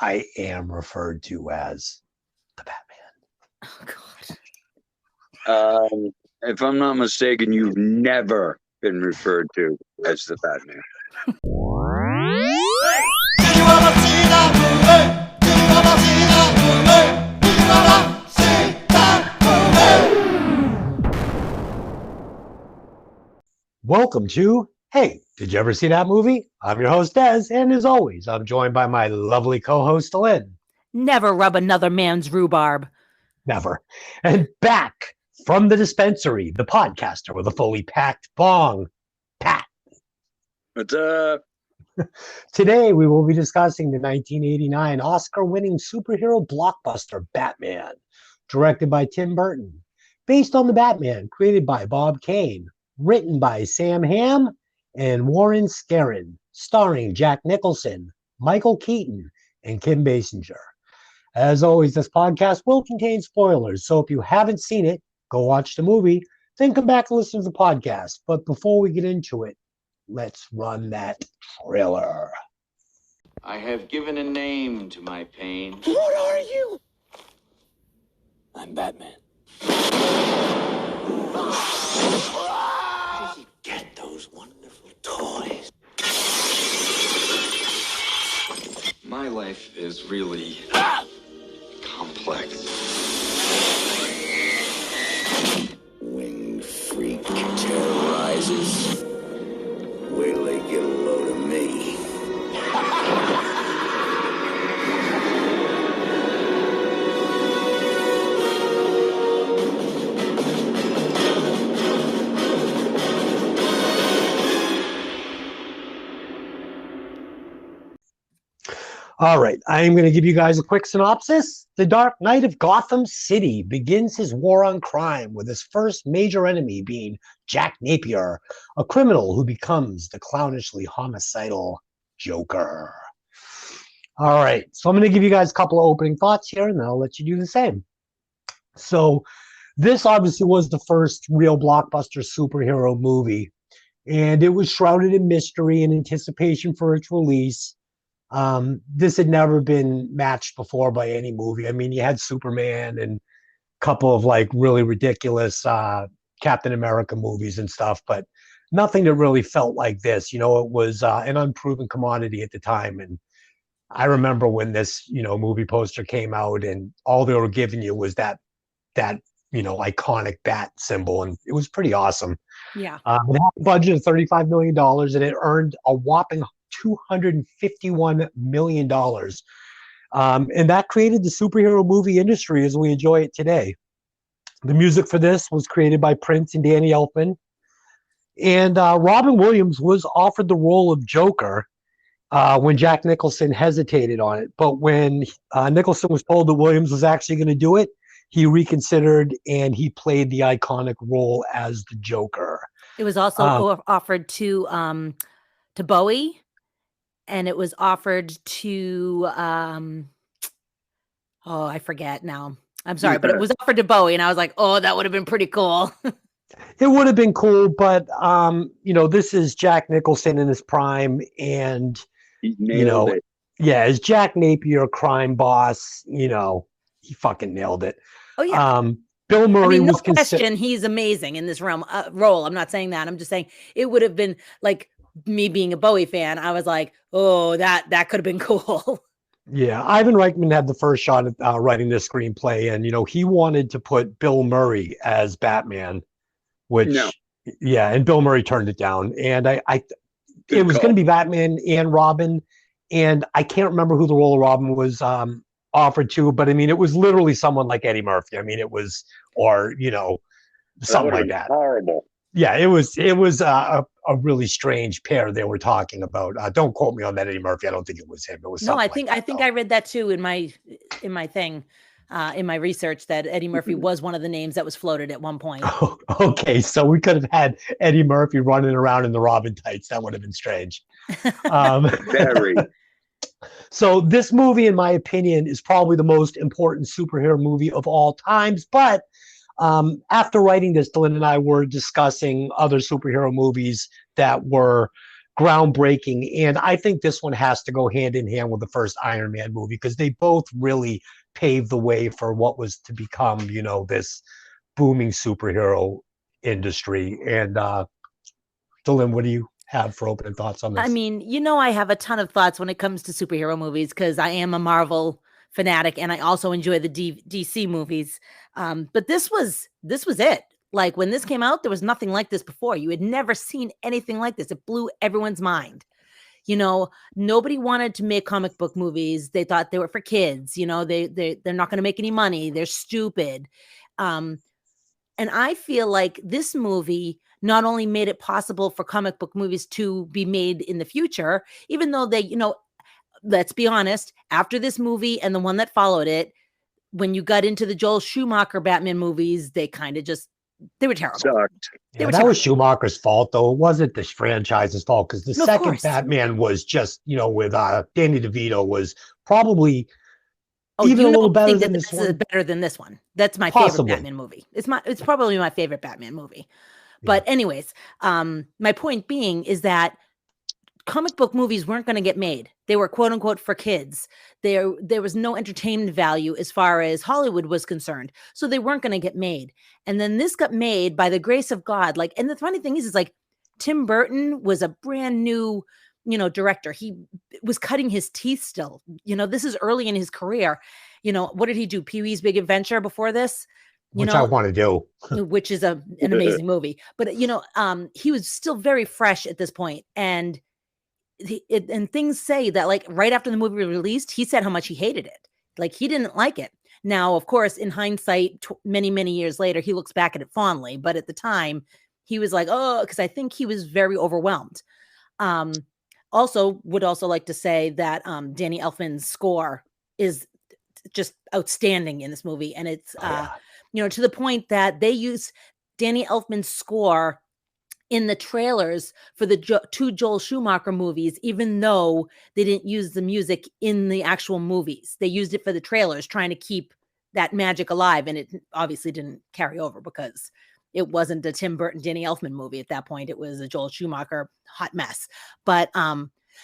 I am referred to as the Batman. Oh, God. If I'm not mistaken, you've never been referred to as the Batman. Do you wanna see that movie? Do you wanna see that movie? Do you wanna see that movie? Welcome to Hey, did you ever see that movie? I'm your host, Des, and as always, I'm joined by my lovely co-host, Lynn. Never rub another man's rhubarb. Never. And back from the dispensary, the podcaster with a fully packed bong, Pat. What's up? Today, we will be discussing the 1989 Oscar-winning superhero blockbuster Batman, directed by Tim Burton, based on the Batman created by Bob Kane, written by Sam Hamm and Warren Scarron, starring Jack Nicholson, Michael Keaton, and Kim Basinger. As always, this podcast will contain spoilers, so if you haven't seen it, go watch the movie, then come back and listen to the podcast. But before we get into it, let's run that trailer. I have given a name to my pain. What are you? I'm Batman. Where did you get those wonderful toys? My life is really complex. Winged freak terrorizes. Wait till they get a load of me. All right, I'm going to give you guys a quick synopsis. The Dark Knight of Gotham City begins his war on crime with his first major enemy being Jack Napier, a criminal who becomes the clownishly homicidal Joker. All right, so I'm going to give you guys a couple of opening thoughts here, and then I'll let you do the same. So this obviously was the first real blockbuster superhero movie, and it was shrouded in mystery and anticipation for its release. This had never been matched before by any movie. I mean, you had Superman and a couple of like really ridiculous Captain America movies and stuff, but nothing that really felt like this. You know, it was an unproven commodity at the time. And I remember when this, movie poster came out and all they were giving you was that iconic bat symbol. And it was pretty awesome. Yeah. It had a budget of $35 million and it earned a whopping $251 million. And that created the superhero movie industry as we enjoy it today. The music for this was created by Prince and Danny Elfman. And Robin Williams was offered the role of Joker when Jack Nicholson hesitated on it. But when Nicholson was told that Williams was actually going to do it, he reconsidered and he played the iconic role as the Joker. It was also offered to Bowie. And it was offered to, I forget now. I'm sorry, but it was offered to Bowie. And I was like, oh, that would have been pretty cool. It would have been cool, but, this is Jack Nicholson in his prime. And, He nailed it. Yeah, as Jack Napier, crime boss, he fucking nailed it. Oh, yeah. Bill Murray no was question, he's amazing in this role. I'm not saying that. I'm just saying it would have been like, me being a Bowie fan, I was like, oh, that could have been cool. Yeah, Ivan Reitman had the first shot at writing this screenplay, and he wanted to put Bill Murray as Batman, which and Bill Murray turned it down. And it was going to be Batman and Robin, and I can't remember who the role of Robin was offered to, but I mean, it was literally someone like Eddie Murphy. I mean, it was, or something like that. Horrible. Yeah, it was a really strange pair they were talking about. Don't quote me on that, Eddie Murphy. I don't think it was him. It was I think I read that too in my thing, in my research, that Eddie Murphy was one of the names that was floated at one point. Oh, okay, so we could have had Eddie Murphy running around in the Robin tights. That would have been strange. Very. So this movie, in my opinion, is probably the most important superhero movie of all times, but after writing this, Dylan and I were discussing other superhero movies that were groundbreaking. And I think this one has to go hand in hand with the first Iron Man movie because they both really paved the way for what was to become, this booming superhero industry. And Dylan, what do you have for opening thoughts on this? I mean, I have a ton of thoughts when it comes to superhero movies because I am a Marvel fanatic and I also enjoy the DC movies. But this was it. Like when this came out, there was nothing like this before. You had never seen anything like this. It blew everyone's mind. Nobody wanted to make comic book movies. They thought they were for kids. They're not going to make any money. They're stupid. And I feel like this movie not only made it possible for comic book movies to be made in the future, even though they, let's be honest, after this movie and the one that followed it, when you got into the Joel Schumacher Batman movies, they kind of they were terrible. Sucked. Yeah, that was Schumacher's fault, though. It wasn't the franchise's fault because the second Batman was just, with Danny DeVito was probably even a little better than this one. Is better than this one. That's my favorite Batman movie. It's probably my favorite Batman movie. But anyways, my point being is that comic book movies weren't going to get made. They were quote unquote for kids. There was no entertainment value as far as Hollywood was concerned. So they weren't going to get made. And then this got made by the grace of God. And the funny thing is like Tim Burton was a brand new, director. He was cutting his teeth still. This is early in his career. What did he do? Pee-wee's Big Adventure before this? Which I want to do. Which is an amazing movie. But, he was still very fresh at this point. And and things say that like right after the movie was released, he said how much he hated it. Like he didn't like it. Now, of course, in hindsight, many, many years later, he looks back at it fondly. But at the time, he was like, oh, because I think he was very overwhelmed. Would also like to say that Danny Elfman's score is just outstanding in this movie. And it's, to the point that they use Danny Elfman's score in the trailers for the two Joel Schumacher movies, even though they didn't use the music in the actual movies. They used it for the trailers, trying to keep that magic alive. And it obviously didn't carry over because it wasn't a Tim Burton, Danny Elfman movie at that point. It was a Joel Schumacher hot mess. But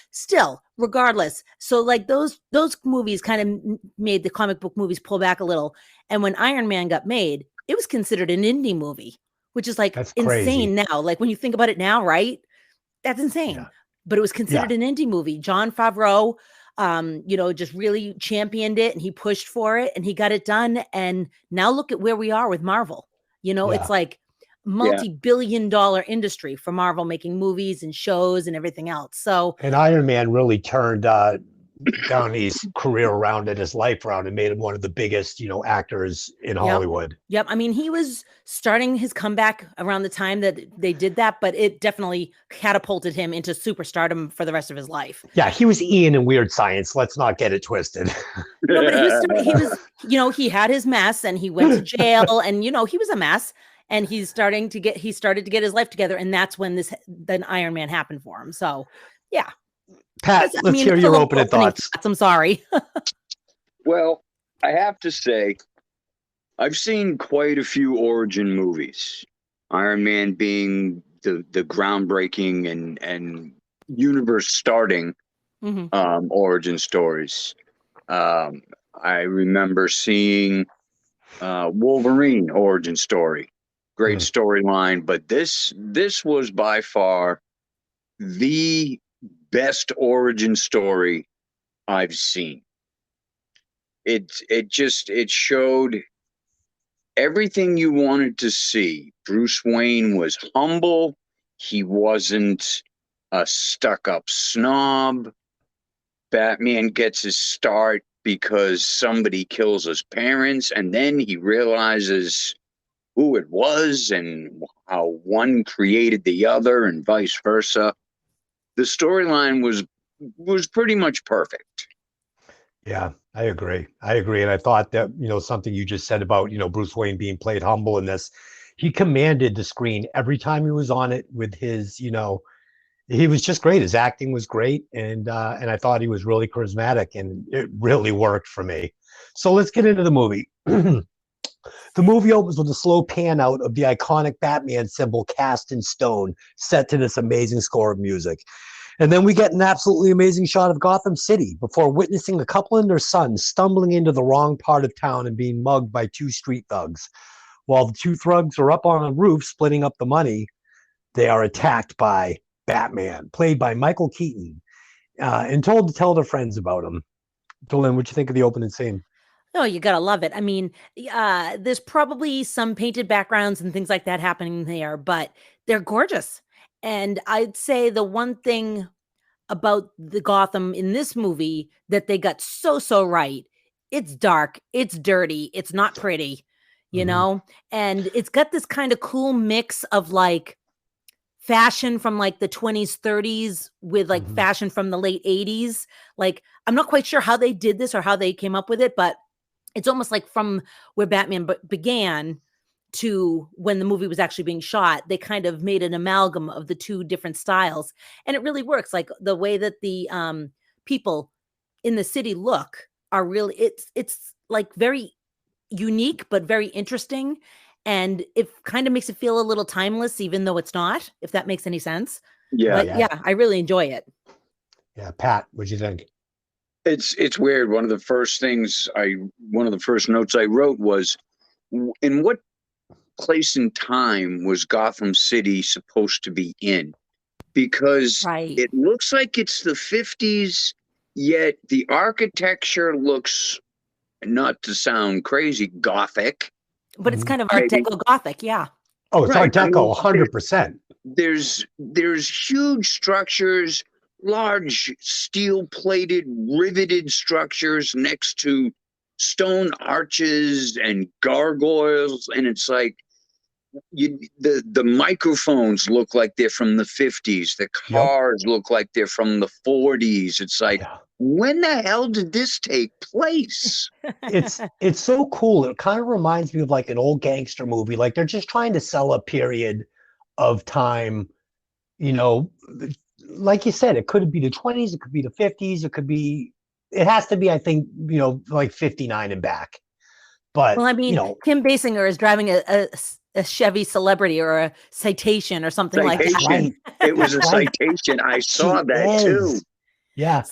still, regardless. So like those movies kind of made the comic book movies pull back a little. And when Iron Man got made, it was considered an indie movie, which is like That's insane crazy. now. Like when you think about it now, right? That's insane. Yeah. But it was considered an indie movie. Jon Favreau, just really championed it and he pushed for it and he got it done. And now look at where we are with Marvel. It's like multi-billion-dollar industry for Marvel making movies and shows and everything else. So, and Iron Man really turned Downey's career around and his life around and made him one of the biggest, actors in Hollywood. Yep. I mean, he was starting his comeback around the time that they did that, but it definitely catapulted him into superstardom for the rest of his life. Yeah, he was Ian in Weird Science. Let's not get it twisted. No, but he was, he had his mess and he went to jail and, he was a mess and he started to get his life together. And that's when then Iron Man happened for him. So yeah. Pat, let's hear your opening thoughts. I'm sorry. Well, I have to say, I've seen quite a few origin movies. Iron Man being the groundbreaking and universe starting origin stories. I remember seeing Wolverine origin story. Great storyline, but this was by far the best origin story I've seen. It showed everything you wanted to see. Bruce Wayne was humble. He wasn't a stuck-up snob. Batman gets his start because somebody kills his parents, and then he realizes who it was and how one created the other and vice versa. The storyline was pretty much perfect. Yeah, I agree. And I thought that, something you just said about, Bruce Wayne being played humble in this, he commanded the screen every time he was on it with his, he was just great. His acting was great. And I thought he was really charismatic and it really worked for me. So let's get into the movie. The movie opens with a slow pan out of the iconic Batman symbol cast in stone, set to this amazing score of music. And then we get an absolutely amazing shot of Gotham City before witnessing a couple and their son stumbling into the wrong part of town and being mugged by two street thugs. While the two thugs are up on a roof splitting up the money, they are attacked by Batman, played by Michael Keaton, and told to tell their friends about him. Dylan, what'd you think of the opening scene? Oh, you gotta love it. I mean, there's probably some painted backgrounds and things like that happening there, but they're gorgeous. And I'd say the one thing about the Gotham in this movie that they got so right, it's dark, it's dirty, it's not pretty, you know? And it's got this kind of cool mix of like fashion from like the 20s, 30s with like fashion from the late 80s. Like, I'm not quite sure how they did this or how they came up with it, but it's almost like from where Batman began to when the movie was actually being shot, they kind of made an amalgam of the two different styles. And it really works. Like the way that the people in the city look are really, it's like very unique, but very interesting. And it kind of makes it feel a little timeless, even though it's not, if that makes any sense. Yeah. But yeah, I really enjoy it. Yeah, Pat, what'd you think? It's weird. One of the first notes I wrote was, in what place and time was Gotham City supposed to be in? Because it looks like it's the 50s, yet the architecture looks, not to sound crazy, Gothic. But it's kind of Art Deco Gothic, yeah. Oh, it's Art Deco, 100%. There's huge structures, large steel-plated, riveted structures next to stone arches and gargoyles, and it's like the microphones look like they're from the 50s. The cars look like they're from the 40s. It's like, when the hell did this take place? It's so cool. It kind of reminds me of like an old gangster movie. Like they're just trying to sell a period of time, you know. Like you said, it could be the 20s, it could be the 50s, it has to be, I think, you know, like 59 and back. But well, I mean, you know, Kim Basinger is driving a Chevy Celebrity or a Citation or something like that. Right. It was a Citation. I saw that too. Yeah.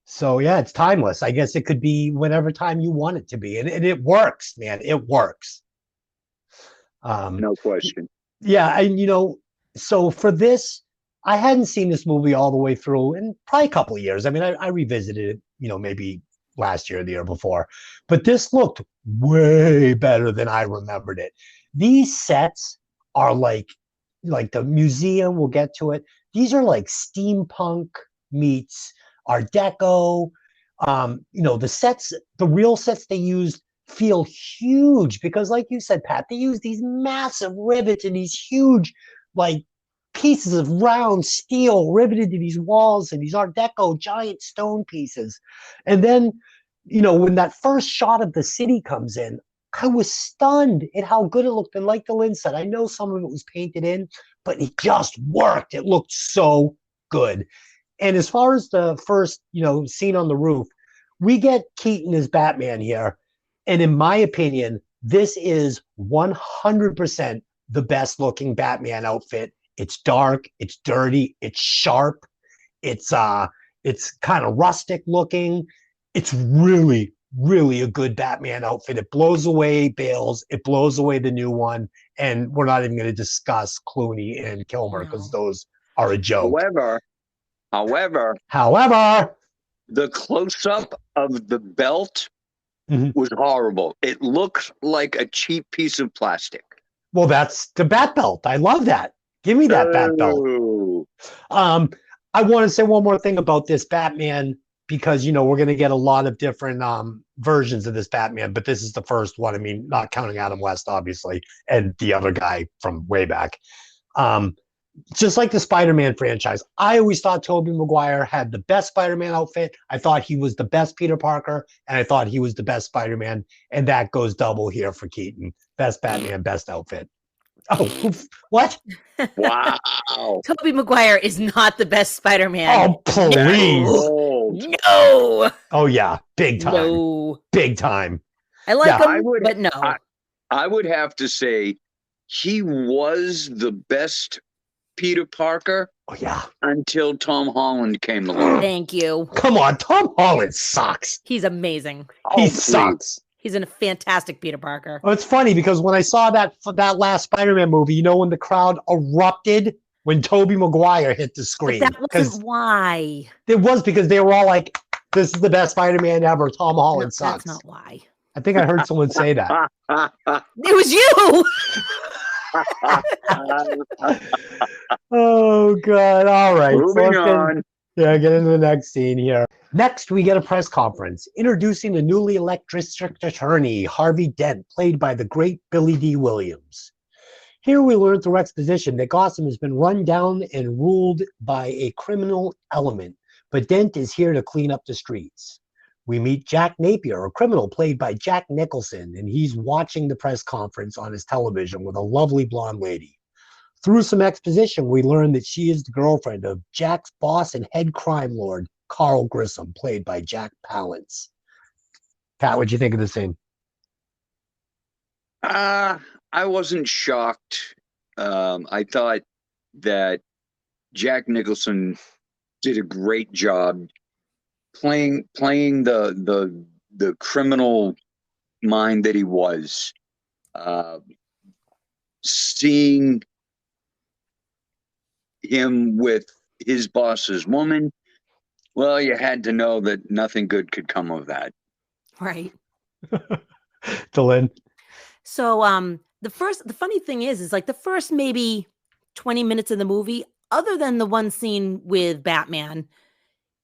So yeah, it's timeless. I guess it could be whatever time you want it to be, and it works, man. It works. No question. Yeah, and you know, so for this, I hadn't seen this movie all the way through in probably a couple of years. I mean, I revisited it, you know, maybe last year or the year before, but this looked way better than I remembered it. These sets are like the museum, we'll get to it. These are like steampunk meets Art Deco. You know, the real sets they used feel huge because, like you said, Pat, they use these massive rivets and these huge, like, pieces of round steel riveted to these walls and these Art Deco giant stone pieces. And then, you know, when that first shot of the city comes in, I was stunned at how good it looked. And like the Lynn said, I know some of it was painted in, but it just worked. It looked so good. And as far as the first, you know, scene on the roof, we get Keaton as Batman here. And in my opinion, this is 100% the best looking Batman outfit. It's dark, it's dirty, it's sharp, it's kind of rustic looking. It's really, really a good Batman outfit. It blows away Bale's, it blows away the new one, and we're not even going to discuss Clooney and Kilmer because those are a joke. However, the close-up of the belt was horrible. It looked like a cheap piece of plastic. Well, that's the Bat Belt. I love that. Give me that Bat Belt. I want to say one more thing about this Batman because, you know, we're going to get a lot of different versions of this Batman, but this is the first one. I mean, not counting Adam West, obviously, and the other guy from way back. Just like the Spider-Man franchise, I always thought Tobey Maguire had the best Spider-Man outfit. I thought he was the best Peter Parker, and I thought he was the best Spider-Man, and that goes double here for Keaton. Best Batman, best outfit. Oh, what? Wow. Tobey Maguire is not the best Spider-Man. Oh, please. No. Oh, yeah. Big time. No. Big time. I like him, but no. I would have to say he was the best Peter Parker Oh yeah. until Tom Holland came along. Thank you. Come on, Tom Holland sucks. He's amazing. He please. sucks. He's a fantastic Peter Parker. Well, it's funny because when I saw that last Spider-Man movie, when the crowd erupted when Tobey Maguire hit the But screen. that wasn't why. It was because they were all like, "This is the best Spider-Man ever. Tom No, Holland sucks." that's not why. I think I heard someone say that. It was you. Oh God! All right. Moving let's on. get into the next scene here. Next, we get a press conference introducing the newly elected district attorney, Harvey Dent, played by the great Billy D. Williams. Here we learn through exposition that Gotham has been run down and ruled by a criminal element, but Dent is here to clean up the streets. We meet Jack Napier, a criminal played by Jack Nicholson, and he's watching the press conference on his television with a lovely blonde lady. Through some exposition, we learn that she is the girlfriend of Jack's boss and head crime lord, Carl Grissom, played by Jack Palance. Pat, what'd you think of the scene? I wasn't shocked. I thought that Jack Nicholson did a great job playing the criminal mind that he was. Seeing him with his boss's woman, well, you had to know that nothing good could come of that. Right. Dylan? So the funny thing is like the first maybe 20 minutes of the movie, other than the one scene with Batman,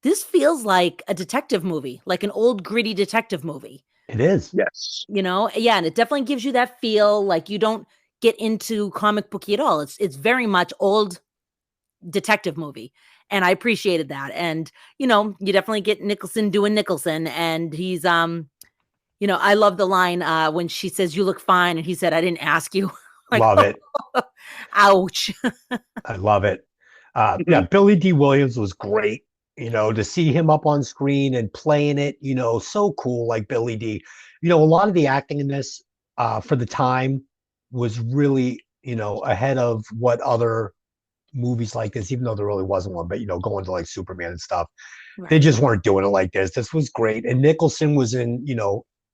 this feels like a detective movie, like an old gritty detective movie. It is. Yes. Yeah, and it definitely gives you that feel like you don't get into comic booky at all. It's very much old detective movie. And I appreciated that. And, you definitely get Nicholson doing Nicholson. And he's, I love the line when she says, "You look fine." And he said, "I didn't ask you." Like, Love it. Ouch. I love it. Yeah, Billy D. Williams was great. To see him up on screen and playing it, so cool, like Billy D. A lot of the acting in this for the time was really, ahead of what other movies like this, even though there really wasn't one, but, going to like Superman and stuff, Right. they just weren't doing it like this. This was great. And Nicholson was in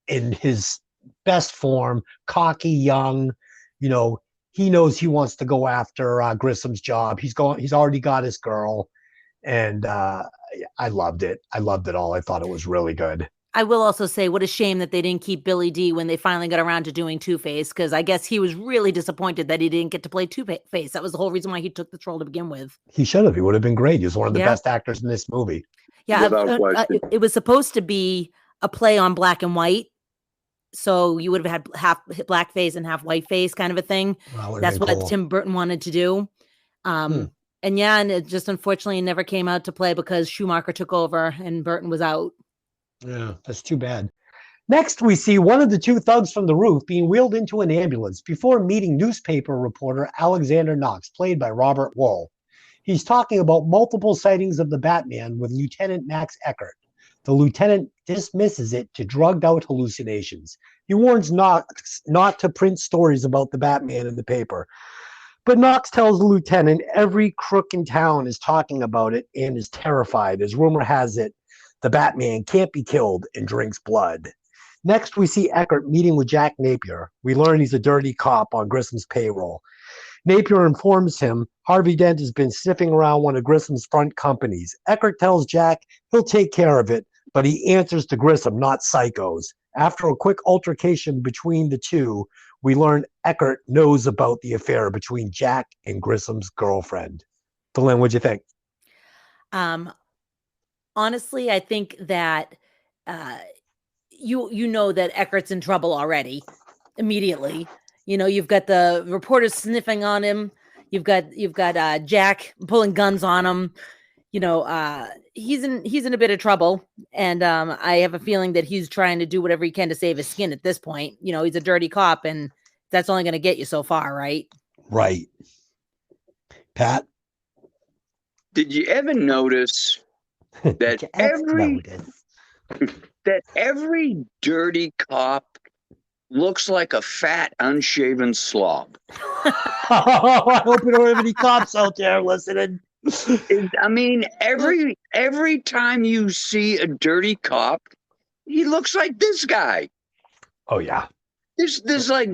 his best form, cocky, young, he knows he wants to go after Grissom's job. He's already got his girl. And I loved it. I loved it all. I thought it was really good. I will also say, what a shame that they didn't keep Billy D when they finally got around to doing Two-Face, because I guess he was really disappointed that he didn't get to play Two-Face. That was the whole reason why he took the role to begin with. He should have. He would have been great. He was one of the Yeah. best actors in this movie. Yeah, Without question. it was supposed to be a play on black and white. So you would have had half black face and half white face kind of a thing. Wow, That's what Tim Burton wanted to do. And it just unfortunately never came out to play because Schumacher took over and Burton was out. Yeah, that's too bad. Next, we see one of the two thugs from the roof being wheeled into an ambulance before meeting newspaper reporter Alexander Knox, played by Robert Wuhl. He's talking about multiple sightings of the Batman with Lieutenant Max Eckert. The lieutenant dismisses it to drugged-out hallucinations. He warns Knox not to print stories about the Batman in the paper. But Knox tells the lieutenant every crook in town is talking about it and is terrified, as rumor has it the Batman can't be killed and drinks blood. Next, we see Eckert meeting with Jack Napier. We learn he's a dirty cop on Grissom's payroll. Napier informs him Harvey Dent has been sniffing around one of Grissom's front companies. Eckert tells Jack he'll take care of it, but he answers to Grissom, not psychos. After a quick altercation between the two, we learn Eckert knows about the affair between Jack and Grissom's girlfriend. Dylan, what'd you think? Honestly, I think that you know that Eckert's in trouble already immediately. You've got the reporters sniffing on him. You've got Jack pulling guns on him. He's in a bit of trouble, and I have a feeling that he's trying to do whatever he can to save his skin at this point. He's a dirty cop, and that's only going to get you so far, right? Right. Pat? Did you ever notice that every dirty cop looks like a fat, unshaven slob? I hope we don't have any cops out there listening. I mean, every time you see a dirty cop, he looks like this guy. Oh yeah. This like,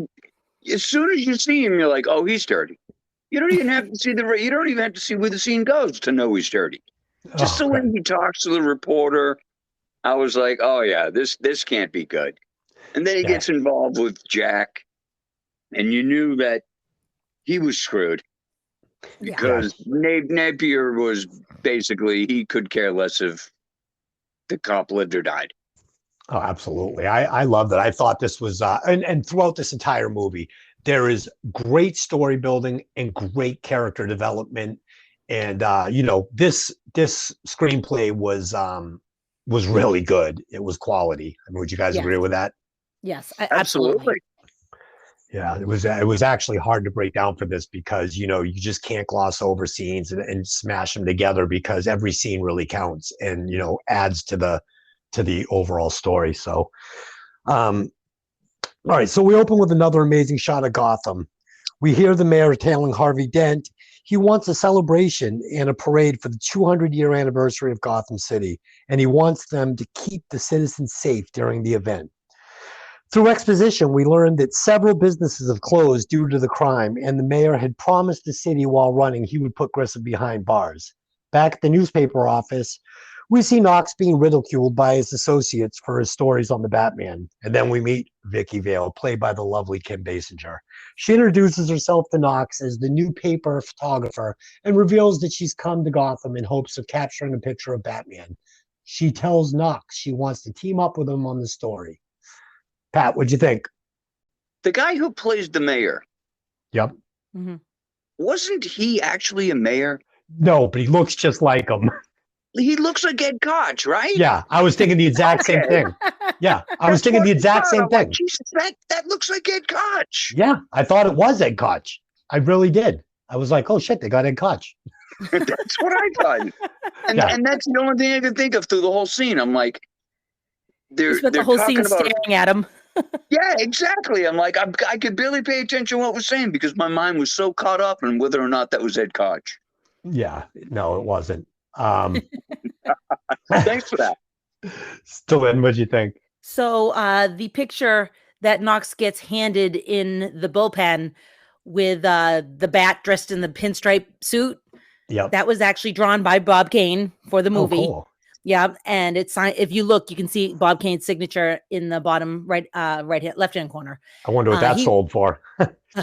as soon as you see him, you're like, oh, he's dirty. You don't even have to see you don't even have to see where the scene goes to know he's dirty. Just the way he talks to the reporter, I was like, oh yeah, this can't be good. And then he gets involved with Jack, and you knew that he was screwed because Napier was basically, he could care less if the cop lived or died. Oh, absolutely. I love that. I thought this was, and throughout this entire movie, there is great story building and great character development. And, this screenplay was really good. It was quality. I mean, would you guys agree with that? Yes, absolutely. Yeah, it was actually hard to break down for this because, you just can't gloss over scenes and smash them together because every scene really counts and, adds to the overall story. So, all right. So we open with another amazing shot of Gotham. We hear the mayor telling Harvey Dent he wants a celebration and a parade for the 200-year anniversary of Gotham City, and he wants them to keep the citizens safe during the event. Through exposition, we learned that several businesses have closed due to the crime, and the mayor had promised the city while running he would put Grissom behind bars. Back at the newspaper office, we see Knox being ridiculed by his associates for his stories on the Batman. And then we meet Vicky Vale, played by the lovely Kim Basinger. She introduces herself to Knox as the new paper photographer and reveals that she's come to Gotham in hopes of capturing a picture of Batman. She tells Knox she wants to team up with him on the story. Pat, what'd you think? The guy who plays the mayor. Yep. Mm-hmm. Wasn't he actually a mayor? No, but he looks just like him. He looks like Ed Koch, right? Yeah, I was thinking the exact same thing. Yeah, I was thinking the exact same thing. Like, Jesus, that looks like Ed Koch. Yeah, I thought it was Ed Koch. I really did. I was like, oh shit, they got Ed Koch. That's what I thought. And that's the only thing I could think of through the whole scene. I'm like, they're the whole scene staring at him. Yeah, exactly. I'm like, I could barely pay attention to what was saying because my mind was so caught up in whether or not that was Ed Koch. Yeah, no, it wasn't. Thanks for that. Still in, what'd you think? So the picture that Knox gets handed in the bullpen with the bat dressed in the pinstripe suit, that was actually drawn by Bob Kane for the movie. Oh, cool. Yeah, and it's signed. If you look, you can see Bob Kane's signature in the bottom left-hand corner. I wonder what that sold for.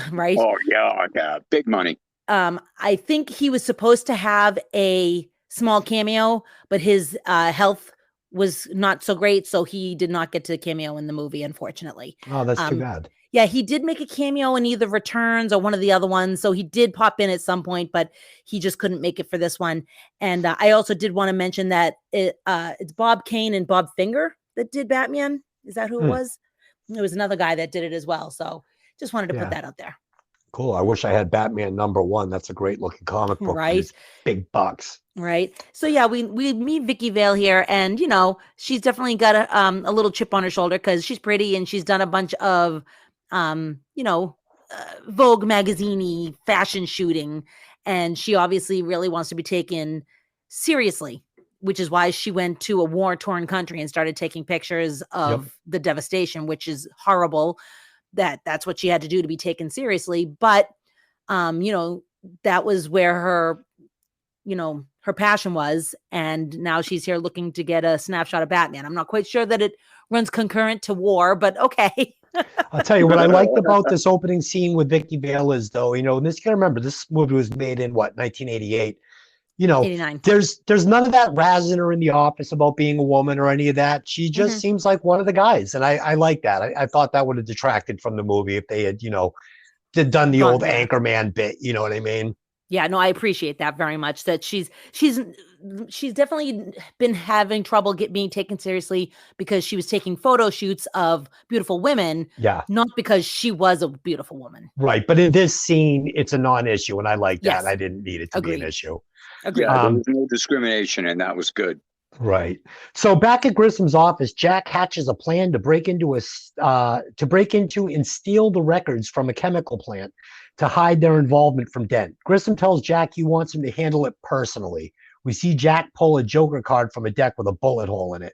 Right? Oh yeah, big money. I think he was supposed to have a small cameo, but his health was not so great, so he did not get to cameo in the movie, unfortunately. Oh, that's too bad. Yeah, he did make a cameo in either Returns or one of the other ones, so he did pop in at some point, but he just couldn't make it for this one. And I also did want to mention that it's Bob Kane and Bob Finger that did Batman. Is that who it was? There was another guy that did it as well, so just wanted to put that out there. Cool. I wish I had Batman #1. That's a great looking comic book. Right. Big bucks. Right. So yeah, we meet Vicky Vale here, and she's definitely got a little chip on her shoulder because she's pretty and she's done a bunch of Vogue magazine-y fashion shooting, and she obviously really wants to be taken seriously, which is why she went to a war-torn country and started taking pictures of the devastation, which is horrible. That's what she had to do to be taken seriously. But, that was where her passion was. And now she's here looking to get a snapshot of Batman. I'm not quite sure that it runs concurrent to war, but okay. I'll tell you what I liked about this opening scene with Vicky Vale is, though, this, you gotta remember, this movie was made in 1988. 89. There's none of that razzing her in the office about being a woman or any of that. She just seems like one of the guys. And I like that. I thought that would have detracted from the movie if they had, done the old Anchorman bit. You know what I mean? Yeah, no, I appreciate that very much. That she's definitely been having trouble being taken seriously because she was taking photo shoots of beautiful women. Yeah, not because she was a beautiful woman. Right, but in this scene, it's a non-issue, and I like that. I didn't need it to be an issue. Agreed. Yeah, there was no discrimination, and that was good. Right. So back at Grissom's office, Jack hatches a plan to break into and steal the records from a chemical plant to hide their involvement from Dent. Grissom tells Jack he wants him to handle it personally. We see Jack pull a Joker card from a deck with a bullet hole in it.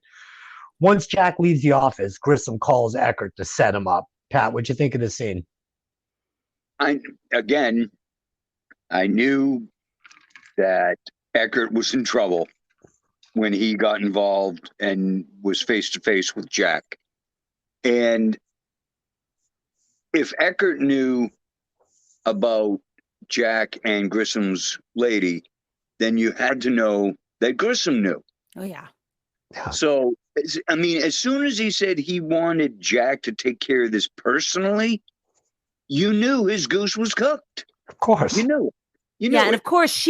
Once Jack leaves the office, Grissom calls Eckert to set him up. Pat, what'd you think of the scene? I knew that Eckert was in trouble when he got involved and was face to face with Jack. And if Eckert knew about Jack and Grissom's lady, then you had to know that Grissom knew. Oh, yeah. So, I mean, as soon as he said he wanted Jack to take care of this personally, you knew his goose was cooked. Of course. You knew. And of course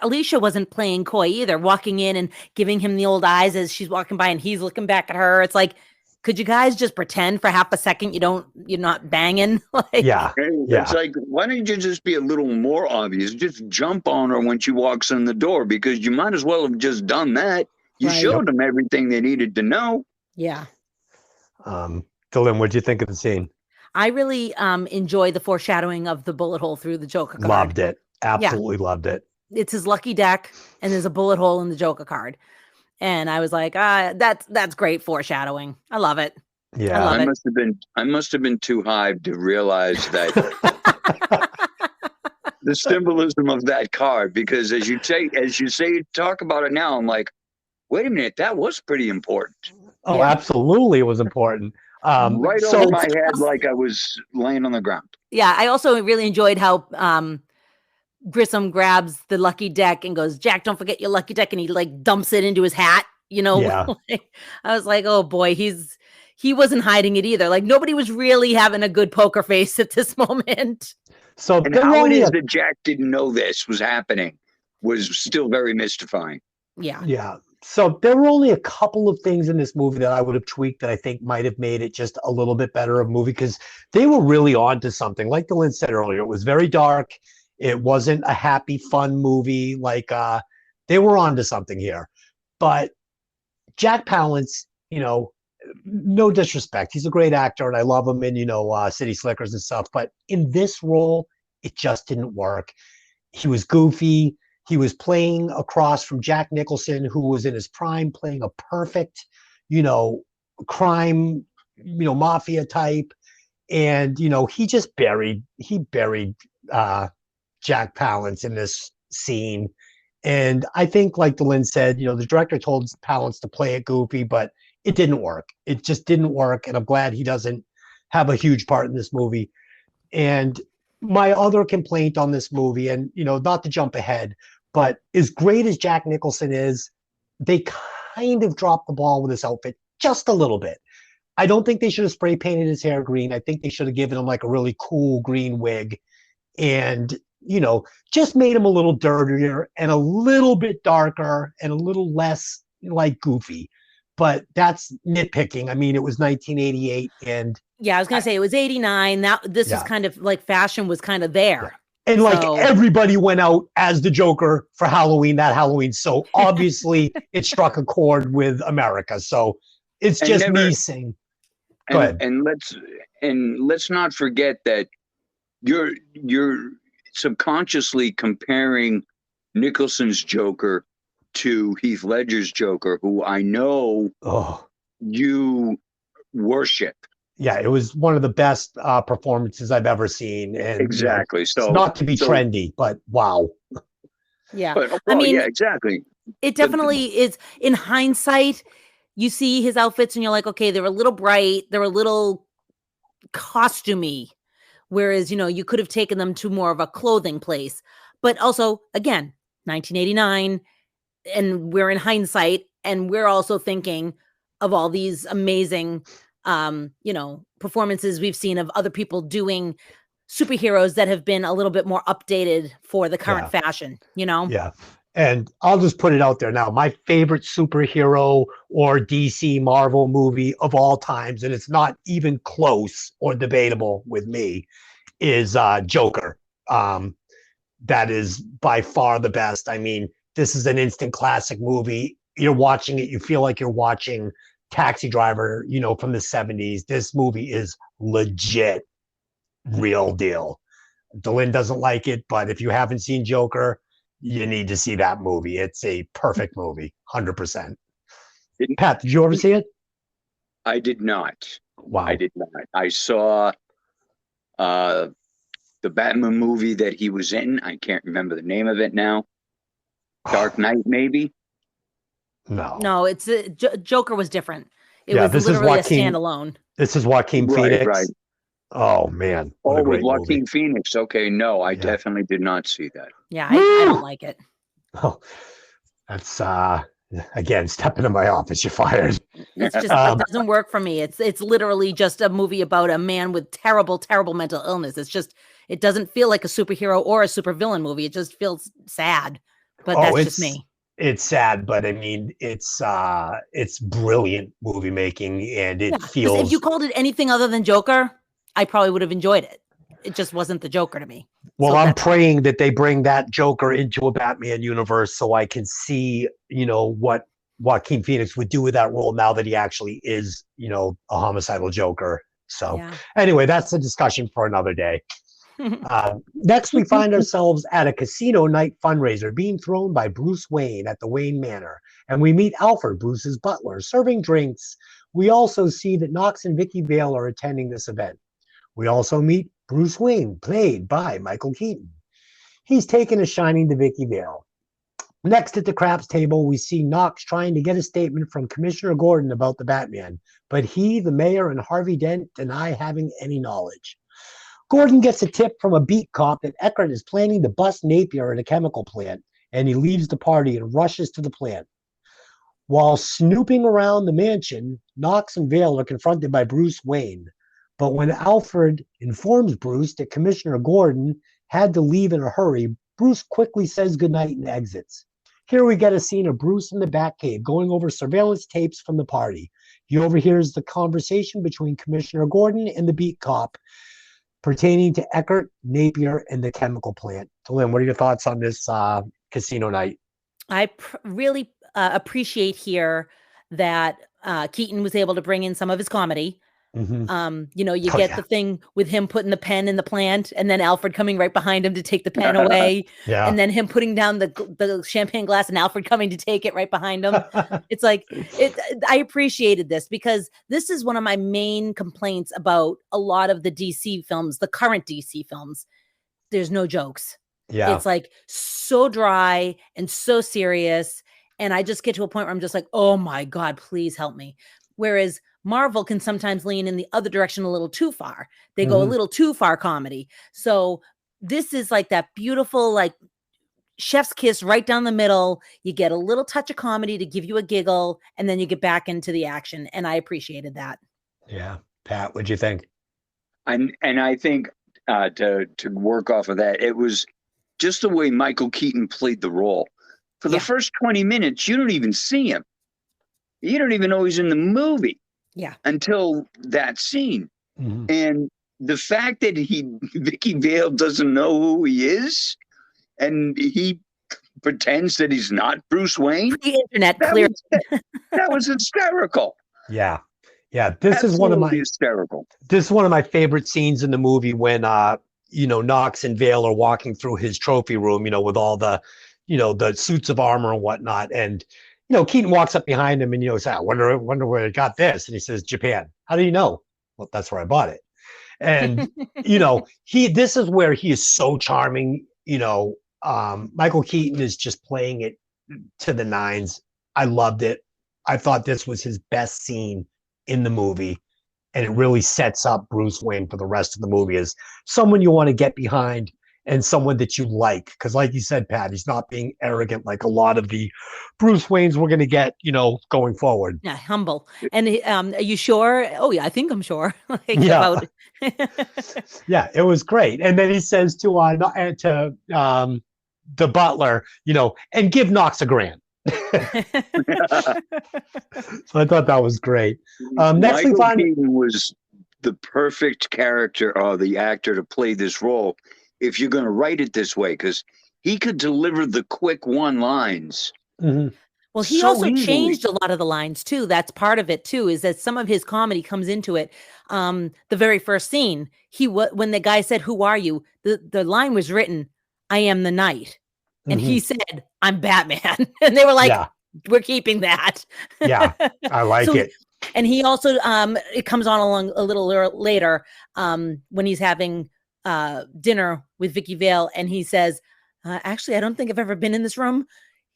Alicia wasn't playing coy either, walking in and giving him the old eyes as she's walking by and he's looking back at her. It's like, could you guys just pretend for half a second you're not banging? It's like, why don't you just be a little more obvious? Just jump on her when she walks in the door, because you might as well have just done that. You showed them everything they needed to know. Yeah. Dylan, what'd you think of the scene? I really enjoy the foreshadowing of the bullet hole through the Joker card. Loved it. Absolutely loved it. It's his lucky deck, and there's a bullet hole in the Joker card. And I was like, that's great foreshadowing. I love it. Yeah. I must have been too high to realize that the symbolism of that card, because as you talk about it now, I'm like, wait a minute, that was pretty important. Oh, absolutely, it was important. Right over my head, like I was laying on the ground. Yeah, I also really enjoyed how Grissom grabs the lucky deck and goes, Jack, don't forget your lucky deck, and he like dumps it into his hat. I was like, oh boy, he wasn't hiding it either. Like nobody was really having a good poker face at this moment. So and how it is that Jack didn't know this was happening was still very mystifying. Yeah. So there were only a couple of things in this movie that I would have tweaked that I think might have made it just a little bit better of a movie, because they were really on to something. Like Dylan said earlier, it was very dark. It wasn't a happy, fun movie. Like they were on to something here. But Jack Palance, no disrespect, he's a great actor and I love him in, City Slickers and stuff. But in this role, it just didn't work. He was goofy. He was playing across from Jack Nicholson, who was in his prime, playing a perfect, crime, mafia type. And, he just buried Jack Palance in this scene. And I think, like Dylan said, the director told Palance to play it goofy, but it didn't work. It just didn't work. And I'm glad he doesn't have a huge part in this movie. And my other complaint on this movie, and, not to jump ahead, but as great as Jack Nicholson is, they kind of dropped the ball with his outfit just a little bit. I don't think they should have spray painted his hair green. I think they should have given him like a really cool green wig and, just made him a little dirtier and a little bit darker and a little less like goofy. But that's nitpicking. I mean, it was 1988 and I was going to say it was 89. This is kind of like fashion was kind of there. And everybody went out as the Joker for that Halloween. So obviously it struck a chord with America. So it's just me saying. Go ahead. And let's not forget that you're subconsciously comparing Nicholson's Joker to Heath Ledger's Joker, who I know you worship. Yeah, it was one of the best performances I've ever seen. And exactly. So not to be trendy, but wow. Yeah. Exactly. It definitely is. In hindsight, you see his outfits and you're like, okay, they're a little bright. They're a little costumey. Whereas, you could have taken them to more of a clothing place. But also, again, 1989, and we're in hindsight, and we're also thinking of all these amazing performances we've seen of other people doing superheroes that have been a little bit more updated for the current fashion, Yeah. And I'll just put it out there now. My favorite superhero or DC Marvel movie of all times, and it's not even close or debatable with me, is Joker. That is by far the best. I mean, this is an instant classic movie. You're watching it, you feel like you're watching Taxi Driver, from the 70s. This movie is legit, real deal. Delin doesn't like it, but if you haven't seen Joker, you need to see that movie. It's a perfect movie, 100%. Pat, did you ever see it? I did not. Wow. I did not. I saw the Batman movie that he was in. I can't remember the name of it now. Dark Knight, maybe? No, it's Joker was different. It Yeah, was this is literally a Joaquin- standalone. This is Joaquin Phoenix. Right. Oh, man. What a with great Joaquin movie. Phoenix. Okay, no, I Yeah. definitely did not see that. Yeah, I don't like it. Oh, that's, again, step into my office. You're fired. It's just it doesn't work for me. It's literally just a movie about a man with terrible, terrible mental illness. It's just it doesn't feel like a superhero or a supervillain movie. It just feels sad. But that's just me. It's sad, but I mean, it's brilliant movie making, and it 'Cause feels. if you called it anything other than Joker, I probably would have enjoyed it. It just wasn't the Joker to me. Well, So I'm that's- praying that they bring that Joker into a Batman universe so I can see, what Joaquin Phoenix would do with that role now that he actually is, a homicidal Joker. So Yeah. anyway, that's a discussion for another day. Next, we find ourselves at a casino night fundraiser being thrown by Bruce Wayne at the Wayne Manor, and we meet Alfred, Bruce's butler, serving drinks. We also see that Knox and Vicky Vale are attending this event. We also meet Bruce Wayne, played by Michael Keaton. He's taking a shining to Vicky Vale. Next at the craps table, we see Knox trying to get a statement from Commissioner Gordon about the Batman, but he, the mayor, and Harvey Dent deny having any knowledge. Gordon gets a tip from a beat cop that Eckert is planning to bust Napier at a chemical plant, and he leaves the party and rushes to the plant. While snooping around the mansion, Knox and Vale are confronted by Bruce Wayne. But when Alfred informs Bruce that Commissioner Gordon had to leave in a hurry, Bruce quickly says goodnight and exits. Here we get a scene of Bruce in the Batcave going over surveillance tapes from the party. He overhears the conversation between Commissioner Gordon and the beat cop pertaining to Eckert, Napier, and the chemical plant. Lynn, what are your thoughts on this casino night? I really appreciate here that Keaton was able to bring in some of his comedy. Mm-hmm. You get the thing with him putting the pen in the plant and then Alfred coming right behind him to take the pen away. Yeah. And then him putting down the champagne glass and Alfred coming to take it right behind him. It's like, I appreciated this because this is one of my main complaints about a lot of the DC films, the current DC films. There's no jokes. Yeah. It's like so dry and so serious. And I just get to a point where I'm just like, oh my God, please help me. Whereas Marvel can sometimes lean in the other direction a little too far. They go a little too far comedy. So this is like that beautiful, like chef's kiss right down the middle. You get a little touch of comedy to give you a giggle, and then you get back into the action. And I appreciated that. Yeah. Pat, what'd you think? And I think to work off of that, it was just the way Michael Keaton played the role. For the first 20 minutes, you don't even see him. You don't even know he's in the movie. Yeah. Until that scene. Mm-hmm. And the fact that Vicky Vale doesn't know who he is and he pretends that he's not Bruce Wayne. The internet clear. That was hysterical. Yeah. Yeah. This Absolutely is one of my hysterical. This is one of my favorite scenes in the movie when Knox and Vale are walking through his trophy room, with all the, the suits of armor and whatnot. And Keaton walks up behind him and, says, I wonder where I got this. And he says, Japan. How do you know? Well, that's where I bought it. And, this is where he is so charming. Michael Keaton is just playing it to the nines. I loved it. I thought this was his best scene in the movie. And it really sets up Bruce Wayne for the rest of the movie as someone you want to get behind and someone that you like. Because like you said, Pat, he's not being arrogant like a lot of the Bruce Waynes we're going to get, going forward. Yeah, humble. And are you sure? Oh, yeah, I think I'm sure. Yeah. Yeah, it was great. And then he says to the butler, and give Knox $1,000. So I thought that was great. Next Michael we find Keaton was the perfect character or the actor to play this role if you're going to write it this way, because he could deliver the quick one lines. Mm-hmm. Well, he so also easily. changed a lot of the lines too. That's part of it too, is that some of his comedy comes into it. The very first scene, when the guy said, "Who are you?" The line was written, "I am the Knight," and he said, "I'm Batman," and they were like, Yeah. "We're keeping that." Yeah, I like So it. and he also it comes on along a little later when he's having dinner with Vicky Vale, and he says, "Actually, I don't think I've ever been in this room."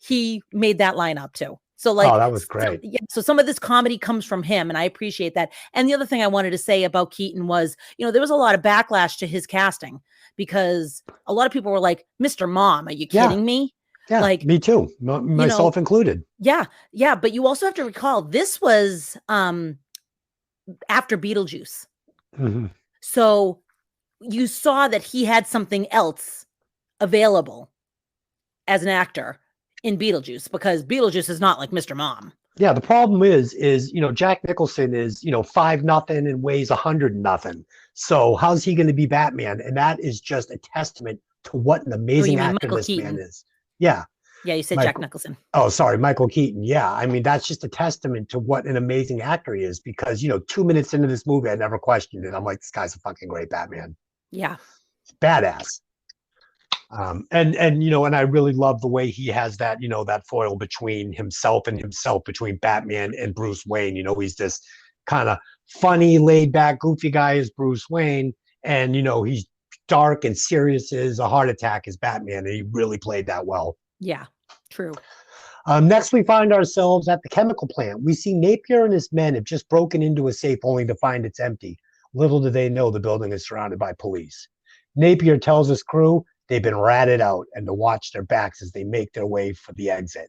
He made that line up too. So like, Oh, that was great. so some of this comedy comes from him, and I appreciate that. And the other thing I wanted to say about Keaton was, there was a lot of backlash to his casting because a lot of people were like, "Mr. Mom, are you kidding me?" Yeah, Like, me too. Myself included. Yeah. But you also have to recall this was after Beetlejuice. Mm-hmm. So you saw that he had something else available as an actor in Beetlejuice, because Beetlejuice is not like Mr. Mom. Yeah, the problem is Jack Nicholson is 5'0" and weighs 100 nothing. So how's he going to be Batman? And that is just a testament to what an amazing actor Michael this Keaton. man is. Yeah. Yeah, you said Jack Nicholson. Oh, sorry, Michael Keaton. Yeah, I mean that's just a testament to what an amazing actor he is. Because 2 minutes into this movie, I never questioned it. I'm like, this guy's a fucking great Batman. Yeah, badass. And I really love the way he has that, that foil between himself, between Batman and Bruce Wayne. He's this kind of funny, laid back, goofy guy as Bruce Wayne. And, he's dark and serious as a heart attack as Batman. And he really played that well. Yeah, true. Next, we find ourselves at the chemical plant. We see Napier and his men have just broken into a safe only to find it's empty. Little do they know the building is surrounded by police. Napier tells his crew they've been ratted out and to watch their backs as they make their way for the exit.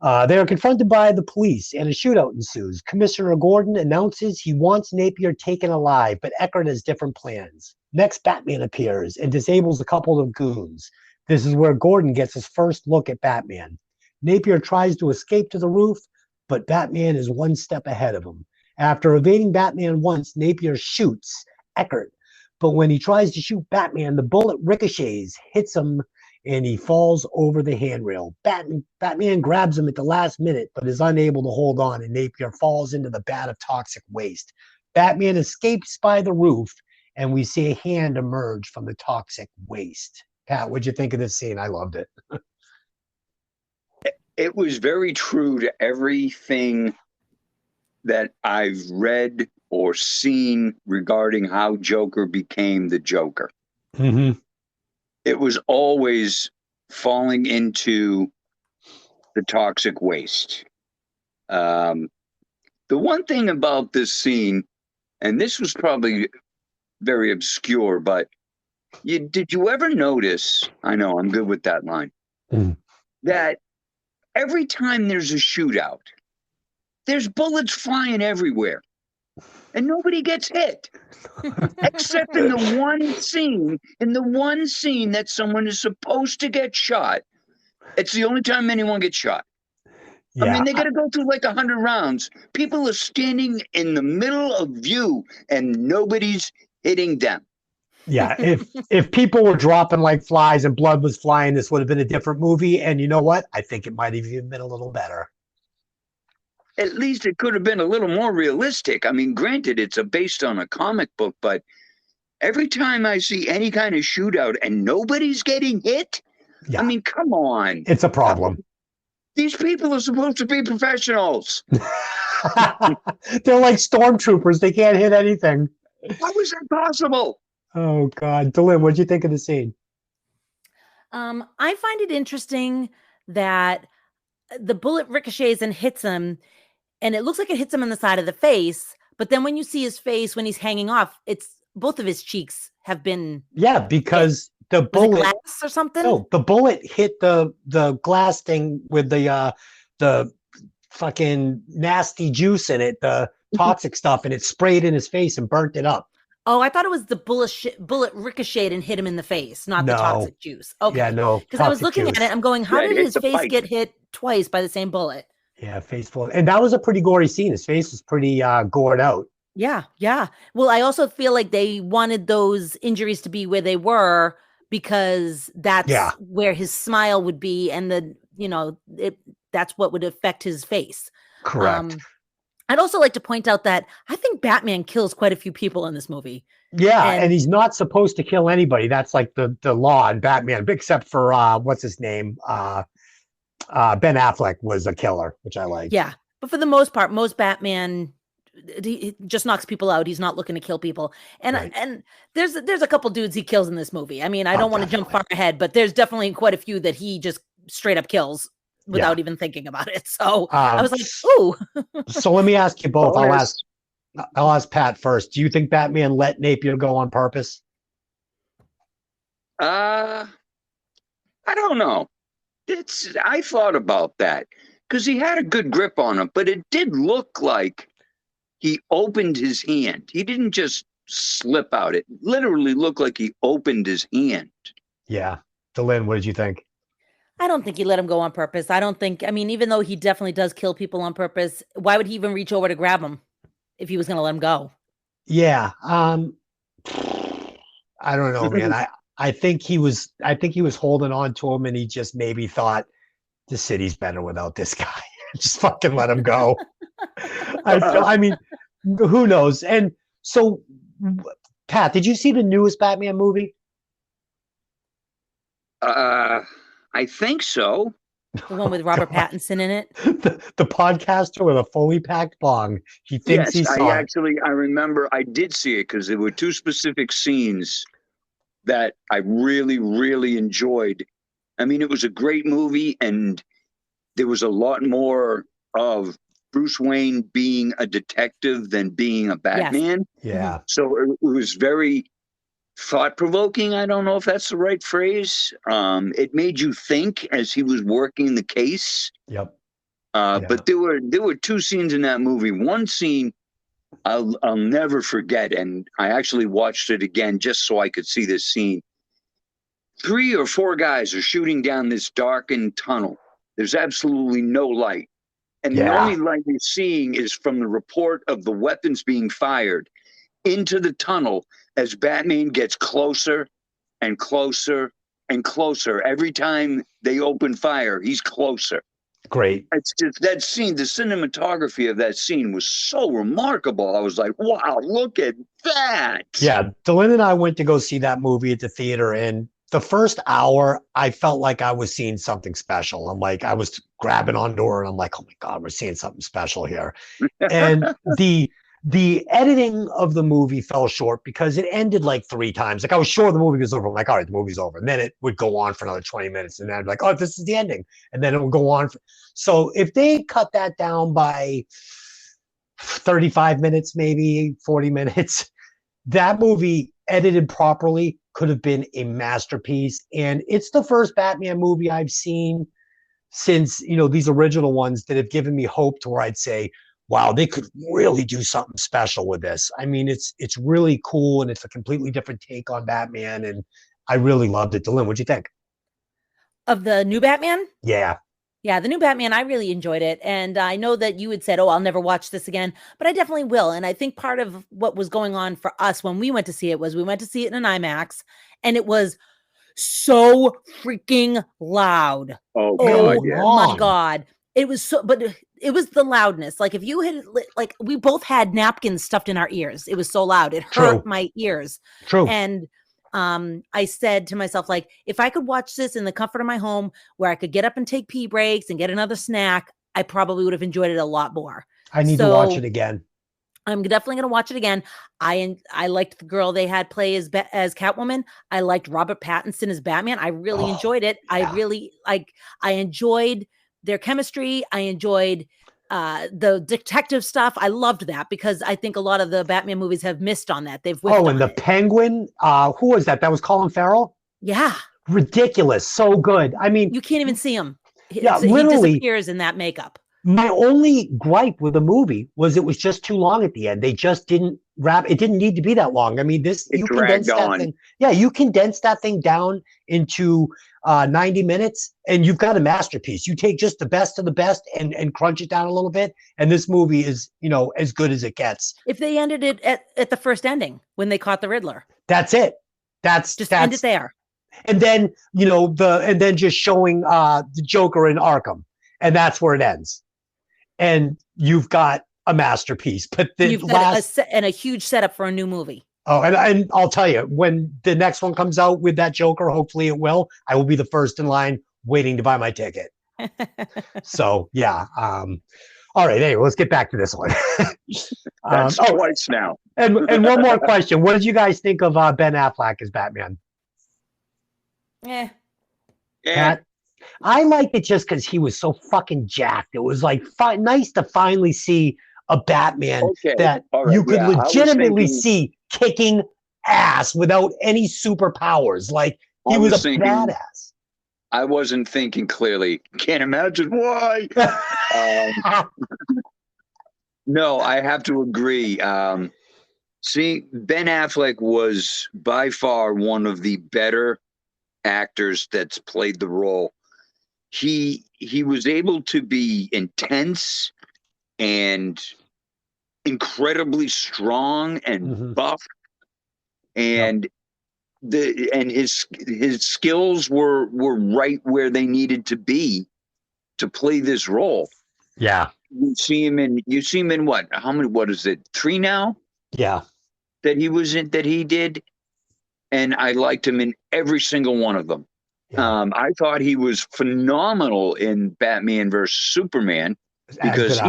They are confronted by the police and a shootout ensues. Commissioner Gordon announces he wants Napier taken alive, but Eckert has different plans. Next, Batman appears and disables a couple of goons. This is where Gordon gets his first look at Batman. Napier tries to escape to the roof, but Batman is one step ahead of him. After evading Batman once, Napier shoots Eckert. But when he tries to shoot Batman, the bullet ricochets, hits him, and he falls over the handrail. Batman grabs him at the last minute, but is unable to hold on, and Napier falls into the vat of toxic waste. Batman escapes by the roof, and we see a hand emerge from the toxic waste. Pat, what'd you think of this scene? I loved it. It was very true to everything that I've read or seen regarding how Joker became the Joker. Mm-hmm. It was always falling into the toxic waste. The one thing about this scene, and this was probably very obscure, but did you ever notice, I know I'm good with that line, that every time there's a shootout, there's bullets flying everywhere and nobody gets hit except in the one scene that someone is supposed to get shot. It's the only time anyone gets shot. Yeah. I mean, they got to go through like 100 rounds. People are standing in the middle of view and nobody's hitting them. Yeah, if people were dropping like flies and blood was flying, this would have been a different movie. And you know what? I think it might have even been a little better. At least it could have been a little more realistic. I mean, granted, it's based on a comic book, but every time I see any kind of shootout and nobody's getting hit, yeah. I mean, come on. It's a problem. These people are supposed to be professionals. They're like stormtroopers. They can't hit anything. How is that possible? Oh, God. Delin, what'd you think of the scene? I find it interesting that the bullet ricochets and hits him, and it looks like it hits him in the side of the face. But then when you see his face, when he's hanging off, it's both of his cheeks have been. Yeah, because the bullet. Glass or something? No, the bullet hit the glass thing with the fucking nasty juice in it, the toxic stuff, and it sprayed in his face and burnt it up. Oh, I thought it was the bullet ricocheted and hit him in the face, not the toxic juice. Okay. Yeah, no. Because I was looking at it, I'm going, how did his face get hit twice by the same bullet? Yeah, face full. And that was a pretty gory scene. His face was pretty gored out. Yeah, yeah. Well, I also feel like they wanted those injuries to be where they were because that's where his smile would be. And that's what would affect his face. Correct. I'd also like to point out that I think Batman kills quite a few people in this movie. Yeah, And- and he's not supposed to kill anybody. That's like the law in Batman, except for what's his name? Ben Affleck was a killer, which I like. Yeah, but for the most part, most Batman he just knocks people out. He's not looking to kill people. And Right. and there's a couple dudes he kills in this movie. I mean, I don't want to jump far ahead, but there's definitely quite a few that he just straight up kills without even thinking about it. So I was like, ooh. So let me ask you both. I'll ask Pat first. Do you think Batman let Napier go on purpose? I don't know. I thought about that because he had a good grip on him, but it did look like he opened his hand. He didn't just slip out. It literally looked like he opened his hand. Yeah. Delin, what did you think? I don't think he let him go on purpose. I mean, even though he definitely does kill people on purpose, why would he even reach over to grab him if he was going to let him go? Yeah. I don't know, man. I think he was holding on to him and he just maybe thought the city's better without this guy. Just fucking let him go. I mean, who knows? And so, Pat, did you see the newest Batman movie? I think so. The one with Robert Pattinson in it. The podcaster with a fully packed bong. He thinks he saw it. I remember I did see it because there were two specific scenes that I really, really enjoyed. I mean, it was a great movie, and there was a lot more of Bruce Wayne being a detective than being a Batman. Yes. Yeah. So it was very thought-provoking. I don't know if that's the right phrase. It made you think as he was working the case. Yep. But there were two scenes in that movie. One scene I'll never forget, and I actually watched it again just so I could see this scene. 3 or 4 guys are shooting down this darkened tunnel. There's absolutely no light. And the only light you're seeing is from the report of the weapons being fired into the tunnel as Batman gets closer and closer and closer. Every time they open fire, he's closer. Great. It's just that scene, the cinematography of that scene was so remarkable. I was like, wow, look at that. Yeah. Delin and I went to go see that movie at the theater, and the first hour, I felt like I was seeing something special. I'm like, I was grabbing onto her, and I'm like, oh my God, we're seeing something special here. And the editing of the movie fell short because it ended like 3 times. Like I was sure the movie was over. I'm like, all right, the movie's over. And then it would go on for another 20 minutes. And then I'd be like, oh, this is the ending. And then it would go on. So if they cut that down by 35 minutes, maybe 40 minutes, that movie edited properly could have been a masterpiece. And it's the first Batman movie I've seen since, these original ones that have given me hope to where I'd say, wow, they could really do something special with this. I mean, it's really cool, and it's a completely different take on Batman, and I really loved it. Delin, what'd you think? Of the new Batman? Yeah. Yeah, the new Batman, I really enjoyed it. And I know that you had said, oh, I'll never watch this again, but I definitely will. And I think part of what was going on for us when we went to see it was we went to see it in an IMAX, and it was so freaking loud. Oh, God, my God. It was so, but it was the loudness. Like if you had, like we both had napkins stuffed in our ears. It was so loud. It hurt my ears. True. And I said to myself, like, if I could watch this in the comfort of my home where I could get up and take pee breaks and get another snack, I probably would have enjoyed it a lot more. I need to watch it again. I'm definitely going to watch it again. I liked the girl they had play as Catwoman. I liked Robert Pattinson as Batman. I really enjoyed it. Yeah. I enjoyed their chemistry. I enjoyed the detective stuff. I loved that because I think a lot of the Batman movies have missed on that. They've and the Penguin. Who was that? That was Colin Farrell? Yeah. Ridiculous. So good. I mean, you can't even see him. Literally, he disappears in that makeup. My only gripe with the movie was it was just too long at the end. They just didn't wrap. It didn't need to be that long. I mean, you condense that thing. Yeah, you condense that thing down into 90 minutes, and you've got a masterpiece. You take just the best of the best and crunch it down a little bit, and this movie is, as good as it gets. If they ended it at the first ending when they caught the Riddler, that's it. That's end it there. And then and then just showing the Joker in Arkham. and that's where it ends. And you've got a masterpiece. But the You've last got a huge setup for a new movie. Oh, and I'll tell you, when the next one comes out with that Joker, hopefully it will, I will be the first in line waiting to buy my ticket. So, yeah. All right, anyway, let's get back to this one. That's twice now. And one more question. What did you guys think of Ben Affleck as Batman? Yeah. Pat? I liked it just because he was so fucking jacked. It was like nice to finally see a Batman that you could legitimately see kicking ass without any superpowers. Like, he was a badass. I wasn't thinking clearly. Can't imagine why. No, I have to agree. See, Ben Affleck was by far one of the better actors that's played the role. He was able to be intense and incredibly strong and buff, and his skills were right where they needed to be to play this role. Yeah. You see him in what? What is it? 3 now? Yeah. That he did. And I liked him in every single one of them. Yeah. I thought he was phenomenal in Batman versus Superman because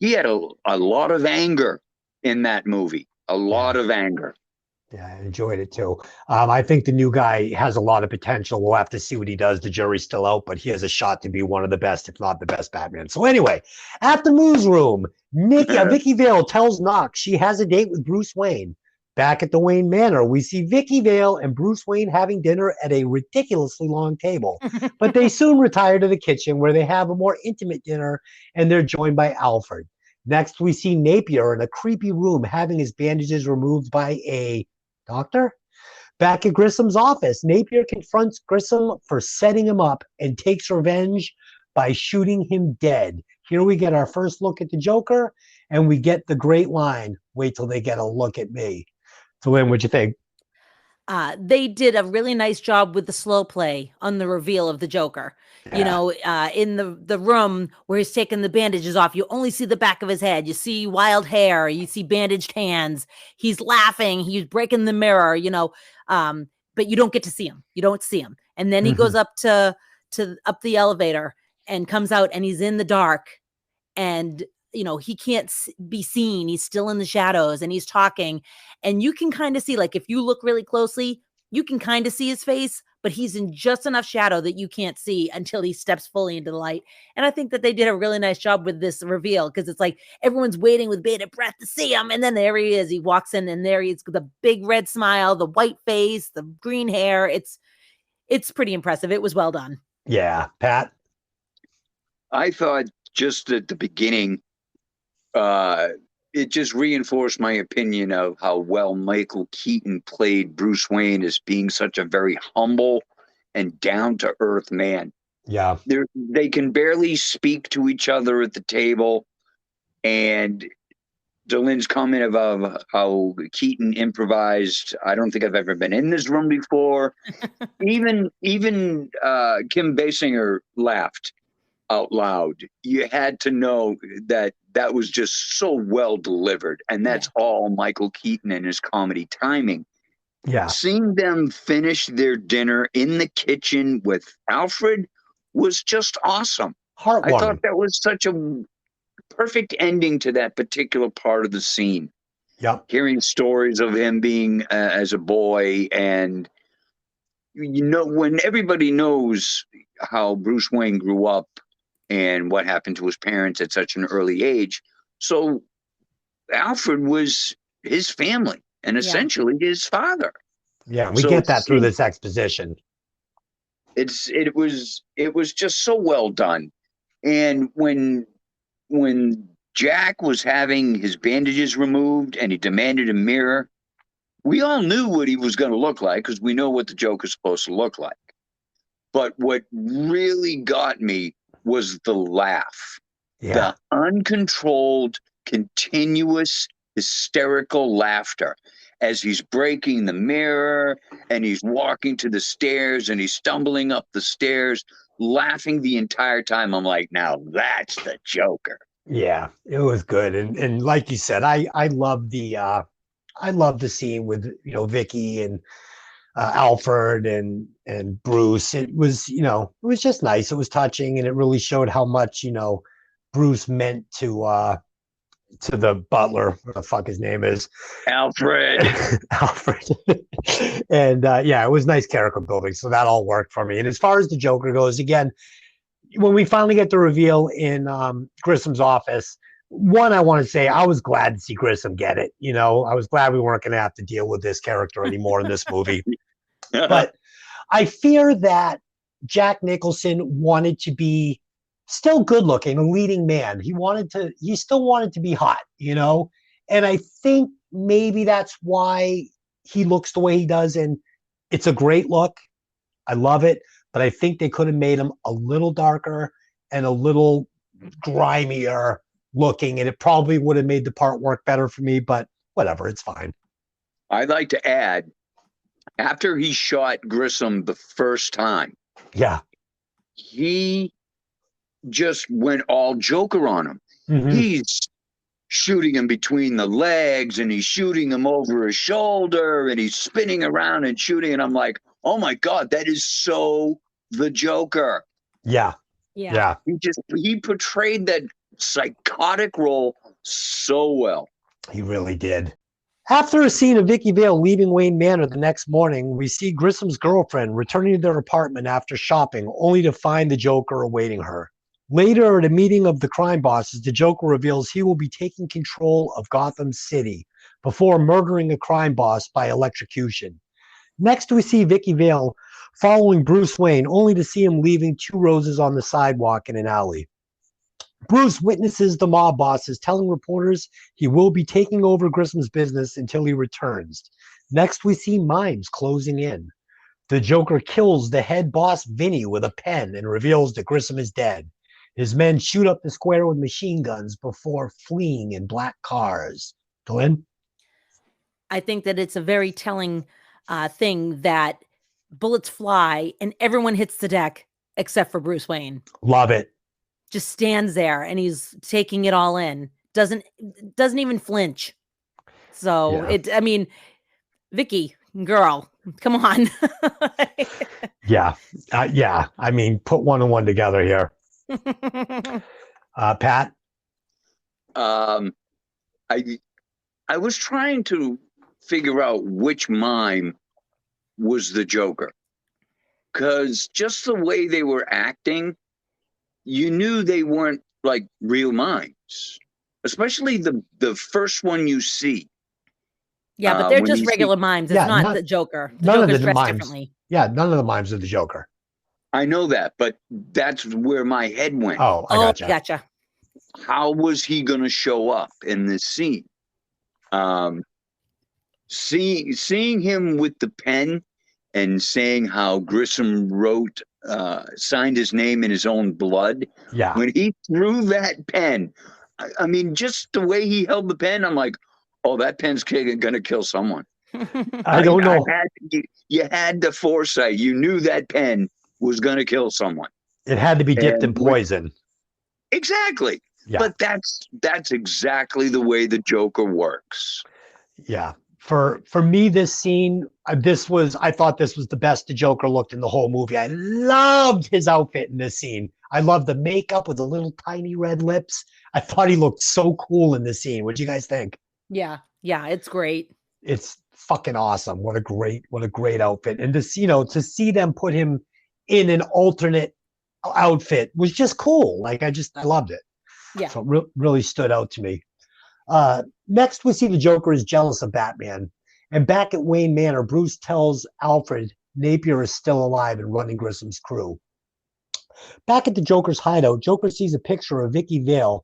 he had a lot of anger in that movie. A lot of anger. Yeah, I enjoyed it too. I think the new guy has a lot of potential. We'll have to see what he does. The jury's still out, but he has a shot to be one of the best, if not the best Batman. So anyway, at the newsroom, Vicky Vale tells Knox she has a date with Bruce Wayne. Back at the Wayne Manor, we see Vicky Vale and Bruce Wayne having dinner at a ridiculously long table. But they soon retire to the kitchen where they have a more intimate dinner, and they're joined by Alfred. Next, we see Napier in a creepy room having his bandages removed by a doctor. Back at Grissom's office, Napier confronts Grissom for setting him up and takes revenge by shooting him dead. Here we get our first look at the Joker, and we get the great line, "Wait till they get a look at me." So, Lynn, what'd you think? They did a really nice job with the slow play on the reveal of the Joker. Yeah. You know, in the room where he's taking the bandages off, you only see the back of his head. You see wild hair. You see bandaged hands. He's laughing. He's breaking the mirror, but you don't get to see him. You don't see him. And then he goes up to up the elevator and comes out, and he's in the dark, and he can't be seen. He's still in the shadows, and he's talking, and you can kind of see, like, if you look really closely, you can kind of see his face, but he's in just enough shadow that you can't see until he steps fully into the light. And I think that they did a really nice job with this reveal, because it's like everyone's waiting with bated breath to see him. And then there he is. He walks in, and there he is, the big red smile, the white face, the green hair. It's pretty impressive. It was well done. Yeah. Pat? I thought just at the beginning, it just reinforced my opinion of how well Michael Keaton played Bruce Wayne as being such a very humble and down-to-earth man. Yeah. They can barely speak to each other at the table, and Dylan's comment about how Keaton improvised, I don't think I've ever been in this room before. even Kim Basinger laughed out loud. You had to know that was just so well delivered, and that's all Michael Keaton and his comedy timing. Yeah. Seeing them finish their dinner in the kitchen with Alfred was just awesome. Heartwarming. I thought that was such a perfect ending to that particular part of the scene. Yep. Hearing stories of him being as a boy, and when everybody knows how Bruce Wayne grew up and what happened to his parents at such an early age. So Alfred was his family and essentially his father. Yeah, we get that through this exposition. It was just so well done. And when Jack was having his bandages removed and he demanded a mirror, we all knew what he was going to look like, because we know what the Joker's supposed to look like. But what really got me was the laugh. The uncontrolled, continuous, hysterical laughter as he's breaking the mirror and he's walking to the stairs and he's stumbling up the stairs. laughing the entire time. I'm like, now that's the Joker. Yeah, it was good. And like you said, I love the scene with, Vicky and Alfred and Bruce. It was, it was just nice. It was touching, and it really showed how much, Bruce meant to the butler, what the fuck his name is. Alfred. Alfred. And yeah, it was nice character building. So that all worked for me. And as far as the Joker goes, again, when we finally get the reveal in Grissom's office, one, I want to say I was glad to see Grissom get it. I was glad we weren't going to have to deal with this character anymore in this movie. But I fear that Jack Nicholson wanted to be still good looking, a leading man. He still wanted to be hot, and I think maybe that's why he looks the way he does. And it's a great look. I love it. But I think they could have made him a little darker and a little grimier looking, and it probably would have made the part work better for me, but whatever, it's fine. I'd like to add, after he shot Grissom the first time, Yeah. he just went all Joker on him. Mhm. He's shooting him between the legs, and he's shooting him over his shoulder, and he's spinning around and shooting, and I'm like, oh my God, that is so the Joker. Yeah. Yeah. He portrayed that psychotic role so well. He really did. After a scene of Vicky Vale leaving Wayne Manor the next morning, we see Grissom's girlfriend returning to their apartment after shopping, only to find the Joker awaiting her. Later, at a meeting of the crime bosses, the Joker reveals he will be taking control of Gotham City before murdering a crime boss by electrocution. Next, we see Vicky Vale following Bruce Wayne, only to see him leaving 2 roses on the sidewalk in an alley. Bruce witnesses the mob bosses telling reporters he will be taking over Grissom's business until he returns. Next, we see Mimes closing in. The Joker kills the head boss, Vinny, with a pen and reveals that Grissom is dead. His men shoot up the square with machine guns before fleeing in black cars. Glenn? I think that it's a very telling thing that bullets fly and everyone hits the deck except for Bruce Wayne. Love it. Just stands there and he's taking it all in. Doesn't even flinch. So Yeah. Vicky, girl, come on. Yeah. Yeah. I mean, put 1 and 1 together here. Pat? I was trying to figure out which mime was the Joker, because just the way they were acting, you knew they weren't like real mimes, especially the first one you see. Yeah, but they're just regular mimes. It's not the Joker. The None of Joker's the dressed mimes. differently. Yeah, none of the mimes are the Joker. I know that, but that's where my head went. Oh, I gotcha. How was he going to show up in this scene? Seeing him with the pen and saying how Grissom signed his name in his own blood. Yeah. When he threw that pen, I mean, just the way he held the pen, I'm like, oh, that pen's going to kill someone. I don't know. You had the foresight. You knew that pen was going to kill someone. It had to be dipped in poison. Exactly. Yeah. But that's exactly the way the Joker works. Yeah. For me, this scene, I thought this was the best the Joker looked in the whole movie. I loved his outfit in this scene. I loved the makeup with the little tiny red lips. I thought he looked so cool in this scene. What do you guys think? Yeah, it's great. It's fucking awesome. What a great outfit. And to see them put him in an alternate outfit was just cool. Like I loved it. Yeah. So it really stood out to me. Next, we see the Joker is jealous of Batman. And back at Wayne Manor, Bruce tells Alfred Napier is still alive and running Grissom's crew. Back at the Joker's hideout, Joker sees a picture of Vicky Vale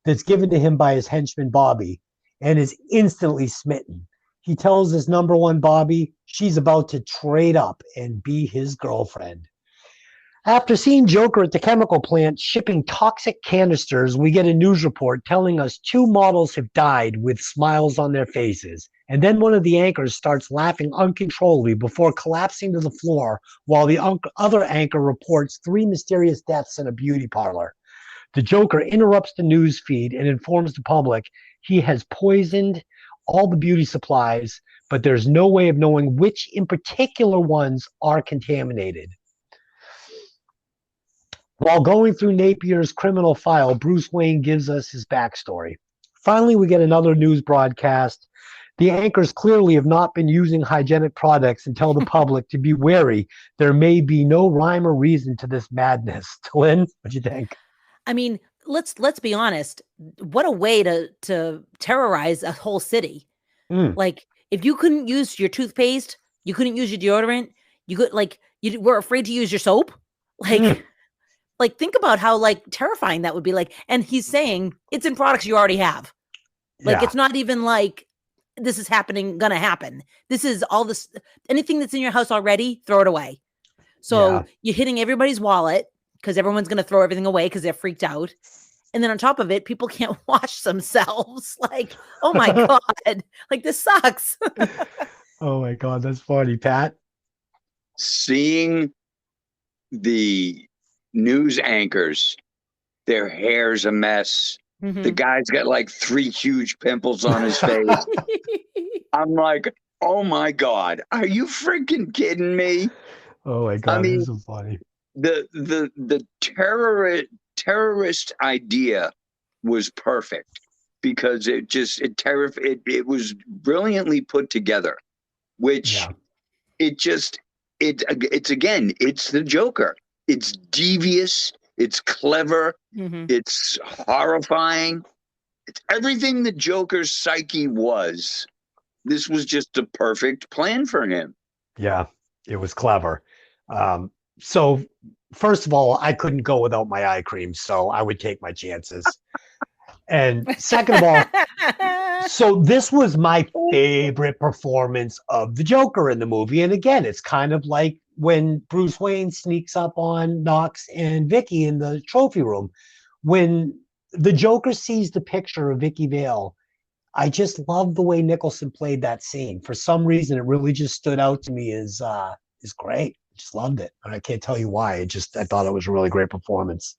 that's given to him by his henchman Bobby and is instantly smitten. He tells his number one Bobby she's about to trade up and be his girlfriend. After seeing Joker at the chemical plant shipping toxic canisters, we get a news report telling us 2 models have died with smiles on their faces. And then one of the anchors starts laughing uncontrollably before collapsing to the floor, while the other anchor reports 3 mysterious deaths in a beauty parlor. The Joker interrupts the news feed and informs the public he has poisoned all the beauty supplies, but there's no way of knowing which in particular ones are contaminated. While going through Napier's criminal file, Bruce Wayne gives us his backstory. Finally, we get another news broadcast. The anchors clearly have not been using hygienic products and tell the public to be wary. There may be no rhyme or reason to this madness. Lynn, what do you think? I mean, let's be honest. What a way to terrorize a whole city. Like, if you couldn't use your toothpaste, you couldn't use your deodorant, you were afraid to use your soap. Like, think about how terrifying that would be. And he's saying it's in products you already have. It's not even like this is gonna happen. This is all this, anything that's in your house already, throw it away. So you're hitting everybody's wallet because everyone's gonna throw everything away because they're freaked out. And then on top of it, people can't wash themselves. Oh my God, this sucks. Oh my God, that's funny, Pat. Seeing the news anchors, their hair's a mess. The guy's got 3 huge pimples on his face. I'm like, oh my God, are you freaking kidding me? Oh my God, this is so funny. The terrorist idea was perfect because it was brilliantly put together, which it's the Joker. It's devious, it's clever, it's horrifying. It's everything the Joker's psyche was. This was just a perfect plan for him. Yeah, it was clever. So first of all, I couldn't go without my eye cream, so I would take my chances. And second of all, so this was my favorite performance of the Joker in the movie. And again, it's kind of like when Bruce Wayne sneaks up on Knox and Vicky in the trophy room. When the Joker sees the picture of Vicky Vale, I just love the way Nicholson played that scene. For some reason, it really just stood out to me as great. Just loved it. And I can't tell you why. I thought it was a really great performance.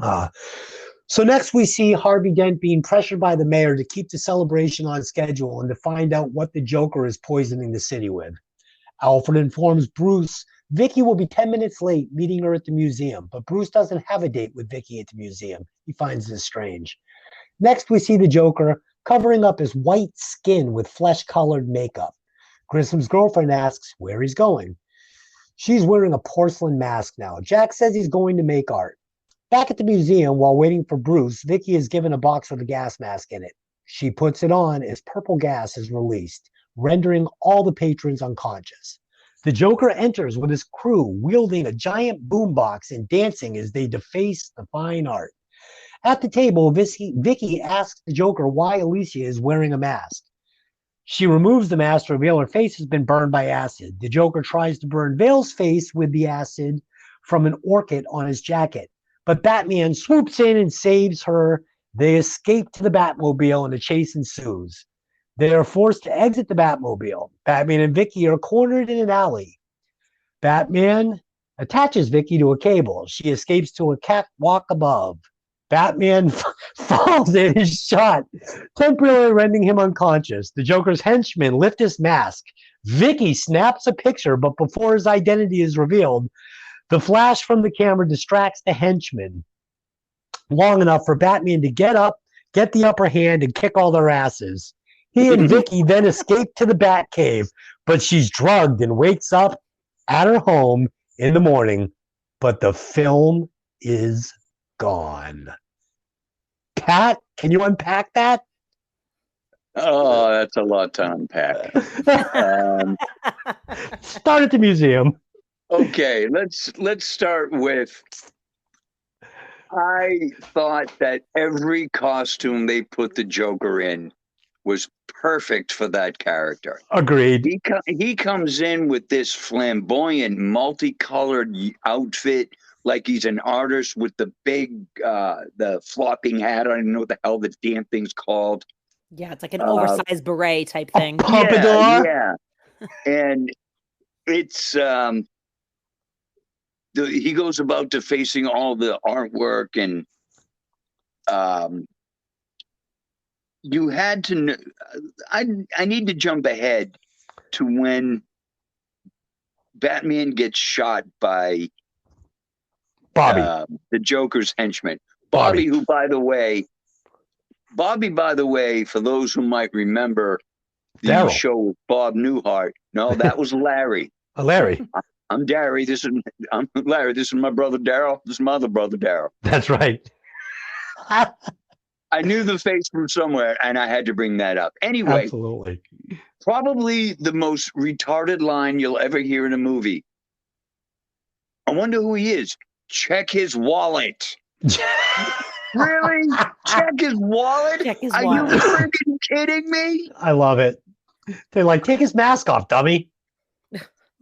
So next we see Harvey Dent being pressured by the mayor to keep the celebration on schedule and to find out what the Joker is poisoning the city with. Alfred informs Bruce Vicky will be 10 minutes late meeting her at the museum, but Bruce doesn't have a date with Vicky at the museum. He finds this strange. Next we see the Joker covering up his white skin with flesh-colored makeup. Grissom's girlfriend asks where he's going. She's wearing a porcelain mask now. Jack says he's going to make art. Back at the museum, while waiting for Bruce, Vicky is given a box with a gas mask in it. She puts it on as purple gas is released, rendering all the patrons unconscious. The Joker enters with his crew, wielding a giant boombox and dancing as they deface the fine art. At the table, Vicky asks the Joker why Alicia is wearing a mask. She removes the mask to reveal her face has been burned by acid. The Joker tries to burn Vale's face with the acid from an orchid on his jacket, but Batman swoops in and saves her. They escape to the Batmobile and a chase ensues. They are forced to exit the Batmobile. Batman and Vicky are cornered in an alley. Batman attaches Vicky to a cable. She escapes to a catwalk above. Batman falls and is shot, temporarily rendering him unconscious. The Joker's henchmen lift his mask. Vicky snaps a picture, but before his identity is revealed, the flash from the camera distracts the henchmen long enough for Batman to get up, get the upper hand, and kick all their asses. He and Vicky then escape to the Batcave, but she's drugged and wakes up at her home in the morning, but the film is gone. Pat, can you unpack that? Oh, that's a lot to unpack. Start at the museum. Okay, let's start with, I thought that every costume they put the Joker in was perfect for that character. Agreed. He comes in with this flamboyant, multicolored outfit, like he's an artist with the big, the flopping hat. I don't even know what the hell the damn thing's called. Yeah, it's like an oversized beret type thing. Pompadour. Yeah. And it's he goes about defacing all the artwork, and you had to know. I need to jump ahead to when Batman gets shot by Bobby. the Joker's henchman. Bobby. Bobby, by the way, for those who might remember the Daryl. show with Bob Newhart. No, that was Larry. Larry. I'm Larry. I'm Larry. This is my brother Daryl. This is my other brother Daryl. That's right. I knew the face from somewhere, and I had to bring that up. Anyway, Absolutely. probably the most retarded line you'll ever hear in a movie. I wonder who he is. Check his wallet. Really? Check his wallet? Check his Are wallet. you freaking kidding me? I love it. They're like, take his mask off, dummy.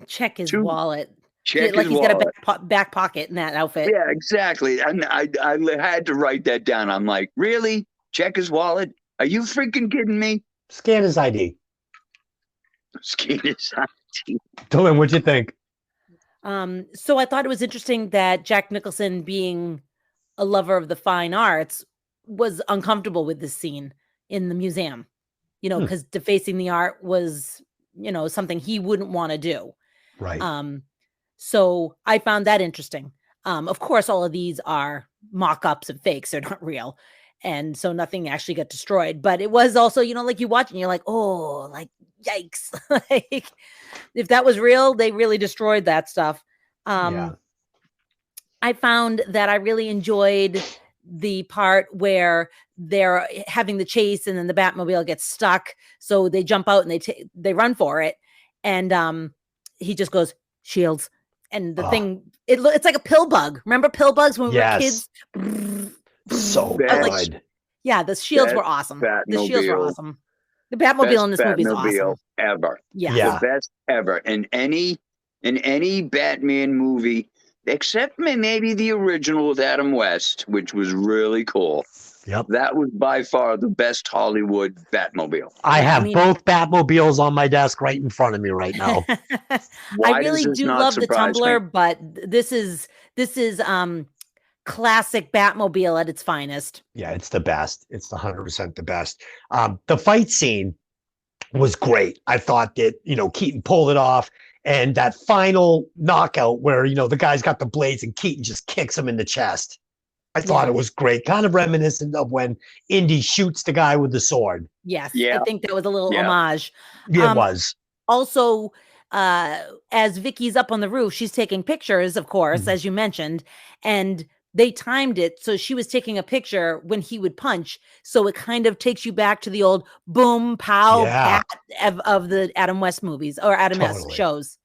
Check his Two- wallet. Check Like his he's wallet. got a back pocket in that outfit. Yeah, exactly. And I had to write that down. I'm like, really? Check his wallet? Are you freaking kidding me? Scan his ID. Scan his ID. Dylan, what'd you think? So I thought it was interesting that Jack Nicholson, being a lover of the fine arts, was uncomfortable with this scene in the museum, because defacing the art was, something he wouldn't want to do. Right. So I found that interesting. Of course, all of these are mock-ups and fakes. They're not real. And so nothing actually got destroyed. But it was also, like you watch and you're like, oh, like, yikes. Like, if that was real, they really destroyed that stuff. Yeah. I found that I really enjoyed the part where they're having the chase and then the Batmobile gets stuck. So they jump out and they run for it. And he just goes, shields. And the thing, it's like a pill bug. Remember pill bugs when we were kids? So Best- good. Yeah, the shields Best were awesome. The shields were Batmobile. awesome. The Batmobile in this movie is Batmobile awesome. ever. Yeah. Yeah. The best ever. In any Batman movie, except maybe the original with Adam West, which was really cool. Yep. That was by far the best Hollywood Batmobile. I have mean- both Batmobiles on my desk right in front of me right now. Why I really does this do not love the surprise me? Tumblr, but this is classic Batmobile at its finest. Yeah, it's the best. It's 100% the best. The fight scene was great. I thought that, Keaton pulled it off. And that final knockout where, the guy's got the blades and Keaton just kicks him in the chest. I thought it was great. Kind of reminiscent of when Indy shoots the guy with the sword. Yes. Yeah. I think that was a little Yeah. homage. It was. Also, as Vicky's up on the roof, she's taking pictures, of course, Mhm. as you mentioned, and they timed it so she was taking a picture when he would punch, so it kind of takes you back to the old boom pow Yeah. pat of the Adam West movies or Adam West Totally. shows.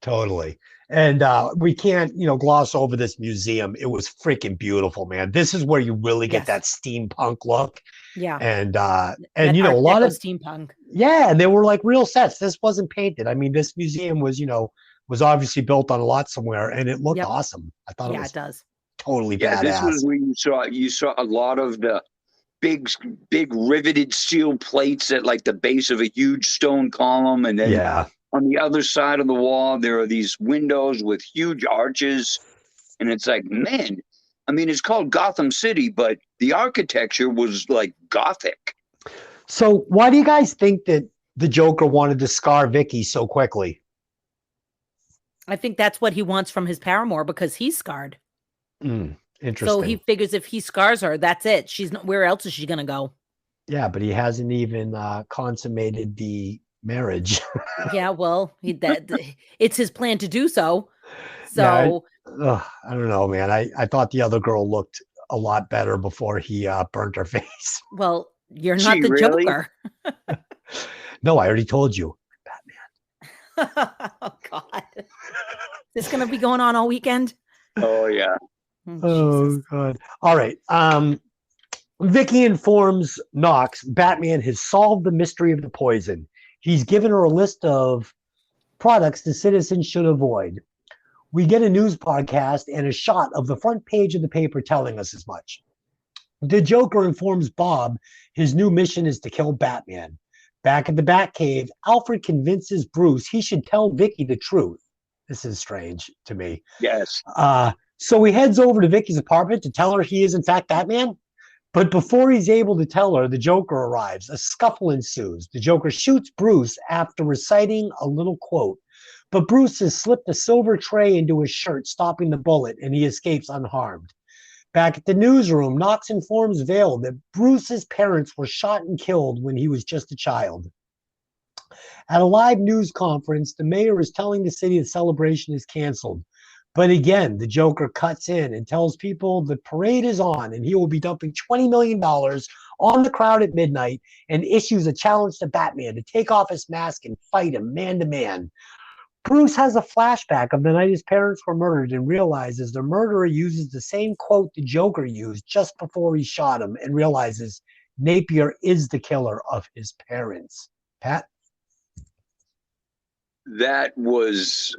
Totally. And we can't, gloss over this museum. It was freaking beautiful, man. This is where you really get Yes. that steampunk look. Yeah. And That a Art lot Deco of steampunk. yeah, and they were like real sets. This wasn't painted. I mean, this museum was, was obviously built on a lot somewhere, and it looked Yep. awesome. I thought it Yeah, was it does. totally Yeah, this badass. was where you saw a lot of the big riveted steel plates at like the base of a huge stone column, and then Yeah. on the other side of the wall there are these windows with huge arches, and it's like, man, I mean, it's called Gotham City, but the architecture was like Gothic. So why do you guys think that the Joker wanted to scar Vicky so quickly? I think that's what he wants from his paramour because he's scarred. Interesting. So he figures if he scars her, that's it. She's not. Where else is she gonna go? Yeah, but he hasn't even consummated the marriage. Yeah, well, it's his plan to do so. Yeah, So I don't know, man. I thought the other girl looked a lot better before he burnt her face. well, you're not Gee, the really? Joker. No, I already told you. Oh God, this gonna be going on all weekend. Oh yeah. Oh Jesus. God. All right. Vicky informs Knox Batman has solved the mystery of the poison. He's given her a list of products the citizens should avoid. We get a news podcast and a shot of the front page of the paper telling us as much. The Joker informs Bob his new mission is to kill Batman. Back at the Batcave, Alfred convinces Bruce he should tell Vicky the truth. This is strange to me. Yes. So he heads over to Vicky's apartment to tell her he is in fact Batman. But before he's able to tell her, the Joker arrives. A scuffle ensues. The Joker shoots Bruce after reciting a little quote. But Bruce has slipped a silver tray into his shirt, stopping the bullet, and he escapes unharmed. Back at the newsroom, Knox informs Vale that Bruce's parents were shot and killed when he was just a child. At a live news conference, the mayor is telling the city the celebration is canceled. But again, the Joker cuts in and tells people the parade is on and he will be dumping $20 million on the crowd at midnight and issues a challenge to Batman to take off his mask and fight him man to man. Bruce has a flashback of the night his parents were murdered and realizes the murderer uses the same quote the Joker used just before he shot him and realizes Napier is the killer of his parents. Pat? That was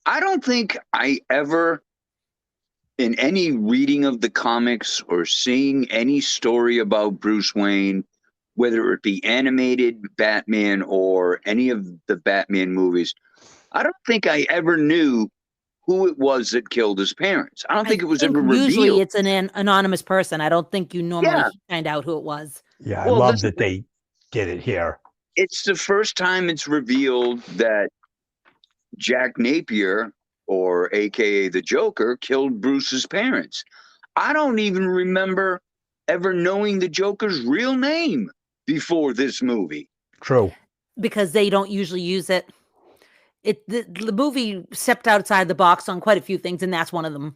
I don't think I ever, in any reading of the comics or seeing any story about Bruce Wayne, whether it be animated Batman or any of the Batman movies, I don't think I ever knew who it was that killed his parents. I don't think it was ever revealed. Usually it's an anonymous person. I don't think you normally find out who it was. Yeah, I love that they did it here. It's the first time it's revealed that Jack Napier, or AKA the Joker, killed Bruce's parents. I don't even remember ever knowing the Joker's real name before this movie. True. Because they don't usually use it. The movie stepped outside the box on quite a few things, and that's one of them.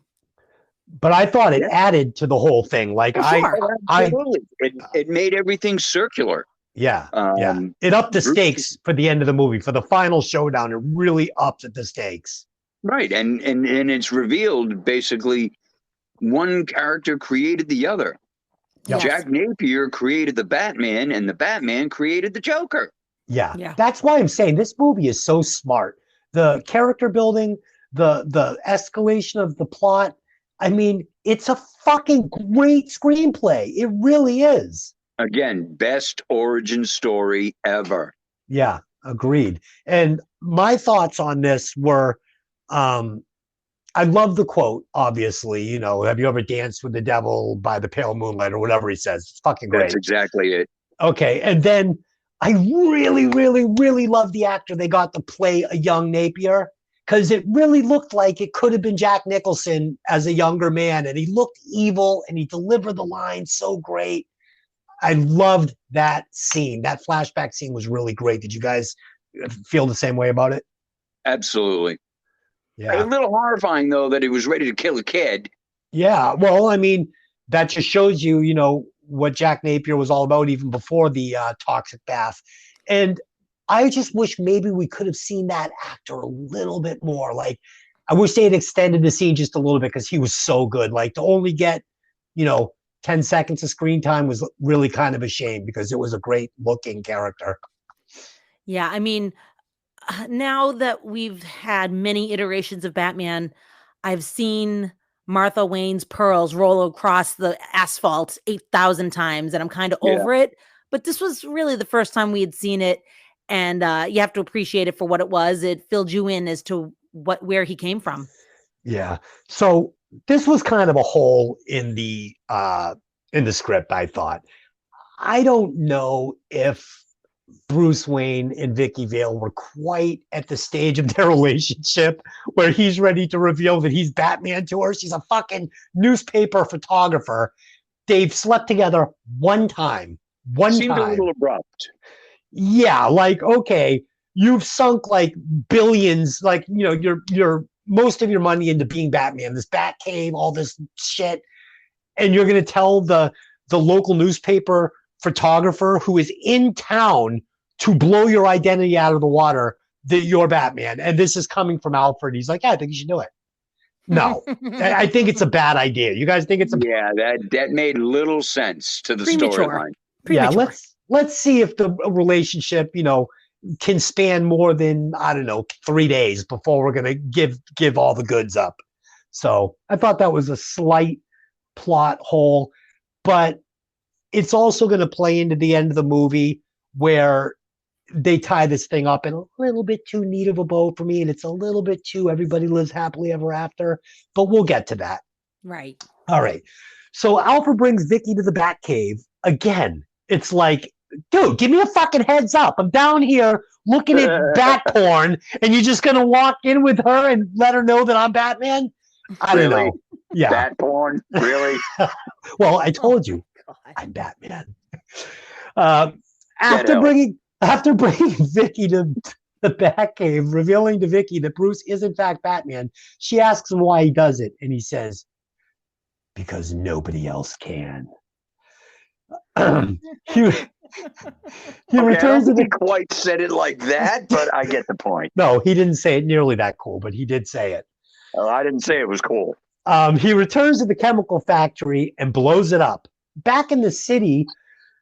But I thought it added to the whole thing. Like Absolutely. It made everything circular. Yeah. It upped the stakes for the end of the movie. For the final showdown, it really upped the stakes. Right. And it's revealed basically one character created the other. Yes. Jack Napier created the Batman, and the Batman created the Joker. Yeah. That's why I'm saying this movie is so smart. The character building, the escalation of the plot. I mean, it's a fucking great screenplay. It really is. Again, best origin story ever. Yeah, agreed. And my thoughts on this were, I love the quote, obviously, you know, have you ever danced with the devil by the pale moonlight or whatever he says? It's fucking great. That's exactly it. Okay. And then I really, really, really love the actor they got to play a young Napier, because it really looked like it could have been Jack Nicholson as a younger man. And he looked evil and he delivered the line so great. I loved that scene. That flashback scene was really great. Did you guys feel the same way about it? Absolutely. Yeah. A little horrifying, though, that he was ready to kill a kid. Yeah. Well, I mean, that just shows you, you know, what Jack Napier was all about even before the toxic bath. And I just wish maybe we could have seen that actor a little bit more. Like, I wish they had extended the scene just a little bit because he was so good. Like, to only get, you know, 10 seconds of screen time was really kind of a shame because it was a great looking character. Yeah, I mean, now that we've had many iterations of Batman, I've seen Martha Wayne's pearls roll across the asphalt 8,000 times, and I'm kind of over it. But this was really the first time we had seen it, and you have to appreciate it for what it was. It filled you in as to where he came from. Yeah. So this was kind of a hole in the script, I thought. I don't know if Bruce Wayne and Vicky Vale were quite at the stage of their relationship where he's ready to reveal that he's Batman to her. She's a fucking newspaper photographer. They've slept together one time. Seemed a little abrupt. Yeah, like, okay, you've sunk like billions, like, you know, your most of your money into being Batman, this Batcave, all this shit, and you're going to tell the local newspaper photographer who is in town to blow your identity out of the water that you're Batman. And this is coming from Alfred. He's like, yeah, I think you should do it. No, I think it's a bad idea. You guys think it's a Yeah, that made little sense to the Premature. storyline. yeah? Premature. Let's see if the relationship, can span more than, I don't know, 3 days before we're gonna give all the goods up. So I thought that was a slight plot hole, but it's also going to play into the end of the movie where they tie this thing up in a little bit too neat of a bow for me, and it's a little bit too everybody lives happily ever after, but we'll get to that. Right. All right. So Alfred brings Vicky to the Batcave again. It's like, dude, give me a fucking heads up. I'm down here looking at bat porn, and you're just going to walk in with her and let her know that I'm Batman? I don't Really? know. Yeah. Bat porn? Really? Well, I told you. God. I'm Batman. After bringing Vicky to the Batcave, revealing to Vicky that Bruce is in fact Batman, she asks him why he does it, and he says, "Because nobody else can." he returns to the. Quite said it like that, but I get the point. No, he didn't say it nearly that cool, but he did say it. Oh, I didn't say it was cool. He returns to the chemical factory and blows it up. Back in the city,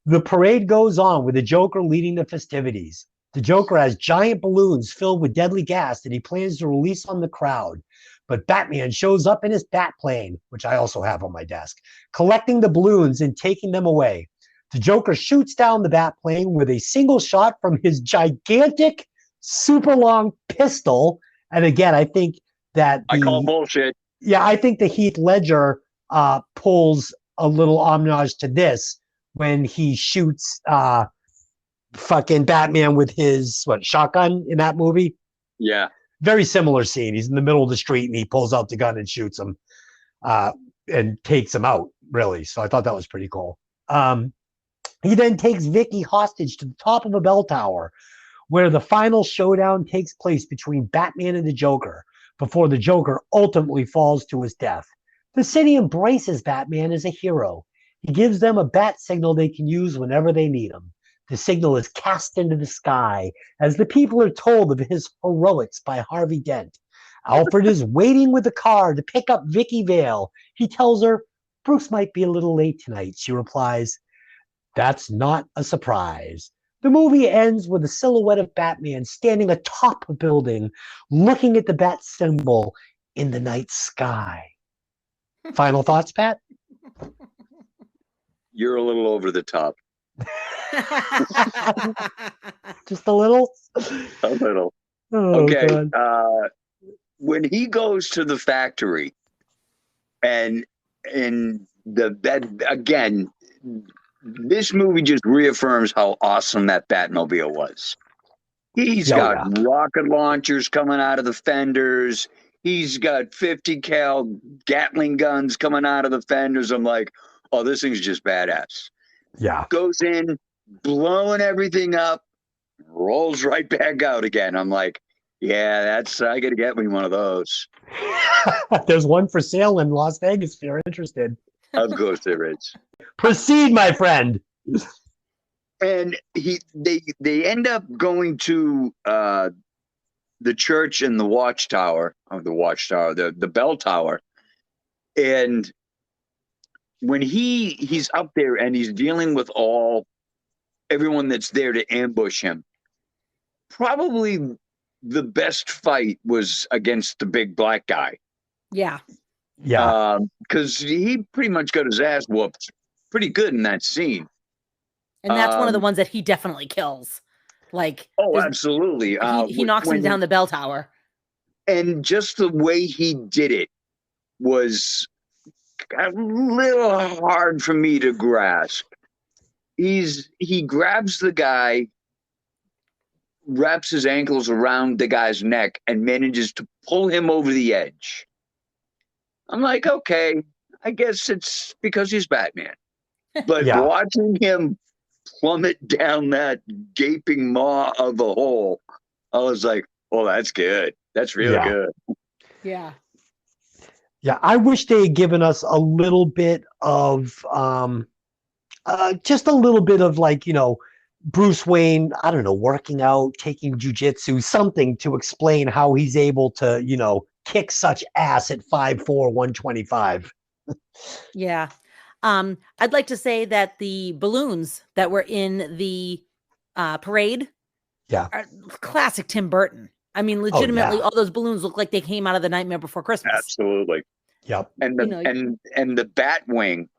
the parade goes on with the Joker leading the festivities. The Joker has giant balloons filled with deadly gas that he plans to release on the crowd. But Batman shows up in his Batplane, which I also have on my desk, collecting the balloons and taking them away. The Joker shoots down the Batplane with a single shot from his gigantic, super long pistol. And again, I think that I call bullshit. Yeah, I think the Heath Ledger pulls a little homage to this when he shoots fucking Batman with his shotgun in that movie. Yeah. Very similar scene. He's in the middle of the street and he pulls out the gun and shoots him and takes him out, really. So I thought that was pretty cool. He then takes Vicky hostage to the top of a bell tower where the final showdown takes place between Batman and the Joker before the Joker ultimately falls to his death. The city embraces Batman as a hero. He gives them a bat signal they can use whenever they need him. The signal is cast into the sky as the people are told of his heroics by Harvey Dent. Alfred is waiting with the car to pick up Vicky Vale. He tells her, "Bruce might be a little late tonight." She replies, "That's not a surprise." The movie ends with a silhouette of Batman standing atop a building, looking at the bat symbol in the night sky. Final thoughts, Pat? You're a little over the top. Just a little? A little. Oh, Okay. God. When he goes to the factory and that again, this movie just reaffirms how awesome that Batmobile was. He's got rocket launchers coming out of the fenders. He's got 50 cal Gatling guns coming out of the fenders. I'm like, oh, this thing's just badass. Yeah. Goes in, blowing everything up, rolls right back out again. I'm like, yeah, I gotta get me one of those. There's one for sale in Las Vegas if you're interested. Of course there is. Proceed, my friend. And they end up going to the church and the watchtower, the bell tower. And when he's up there and he's dealing with everyone that's there to ambush him, probably the best fight was against the big black guy. Yeah. Yeah. Because he pretty much got his ass whooped pretty good in that scene. And that's one of the ones that he definitely kills. Like, absolutely. He knocks him down the bell tower. And just the way he did it was a little hard for me to grasp. He grabs the guy, wraps his ankles around the guy's neck, and manages to pull him over the edge. I'm like, okay, I guess it's because he's Batman. But watching him plummet down that gaping maw of a hole, I was like, oh, that's good. That's really good. Yeah. Yeah, I wish they had given us a little bit of, just a little bit of Bruce Wayne, I don't know, working out, taking jujitsu, something to explain how he's able to, kick such ass at 5'4", 125. Yeah. I'd like to say that the balloons that were in the parade are classic Tim Burton. I mean, legitimately, all those balloons look like they came out of The Nightmare Before Christmas. Absolutely. Yep. And the Batwing.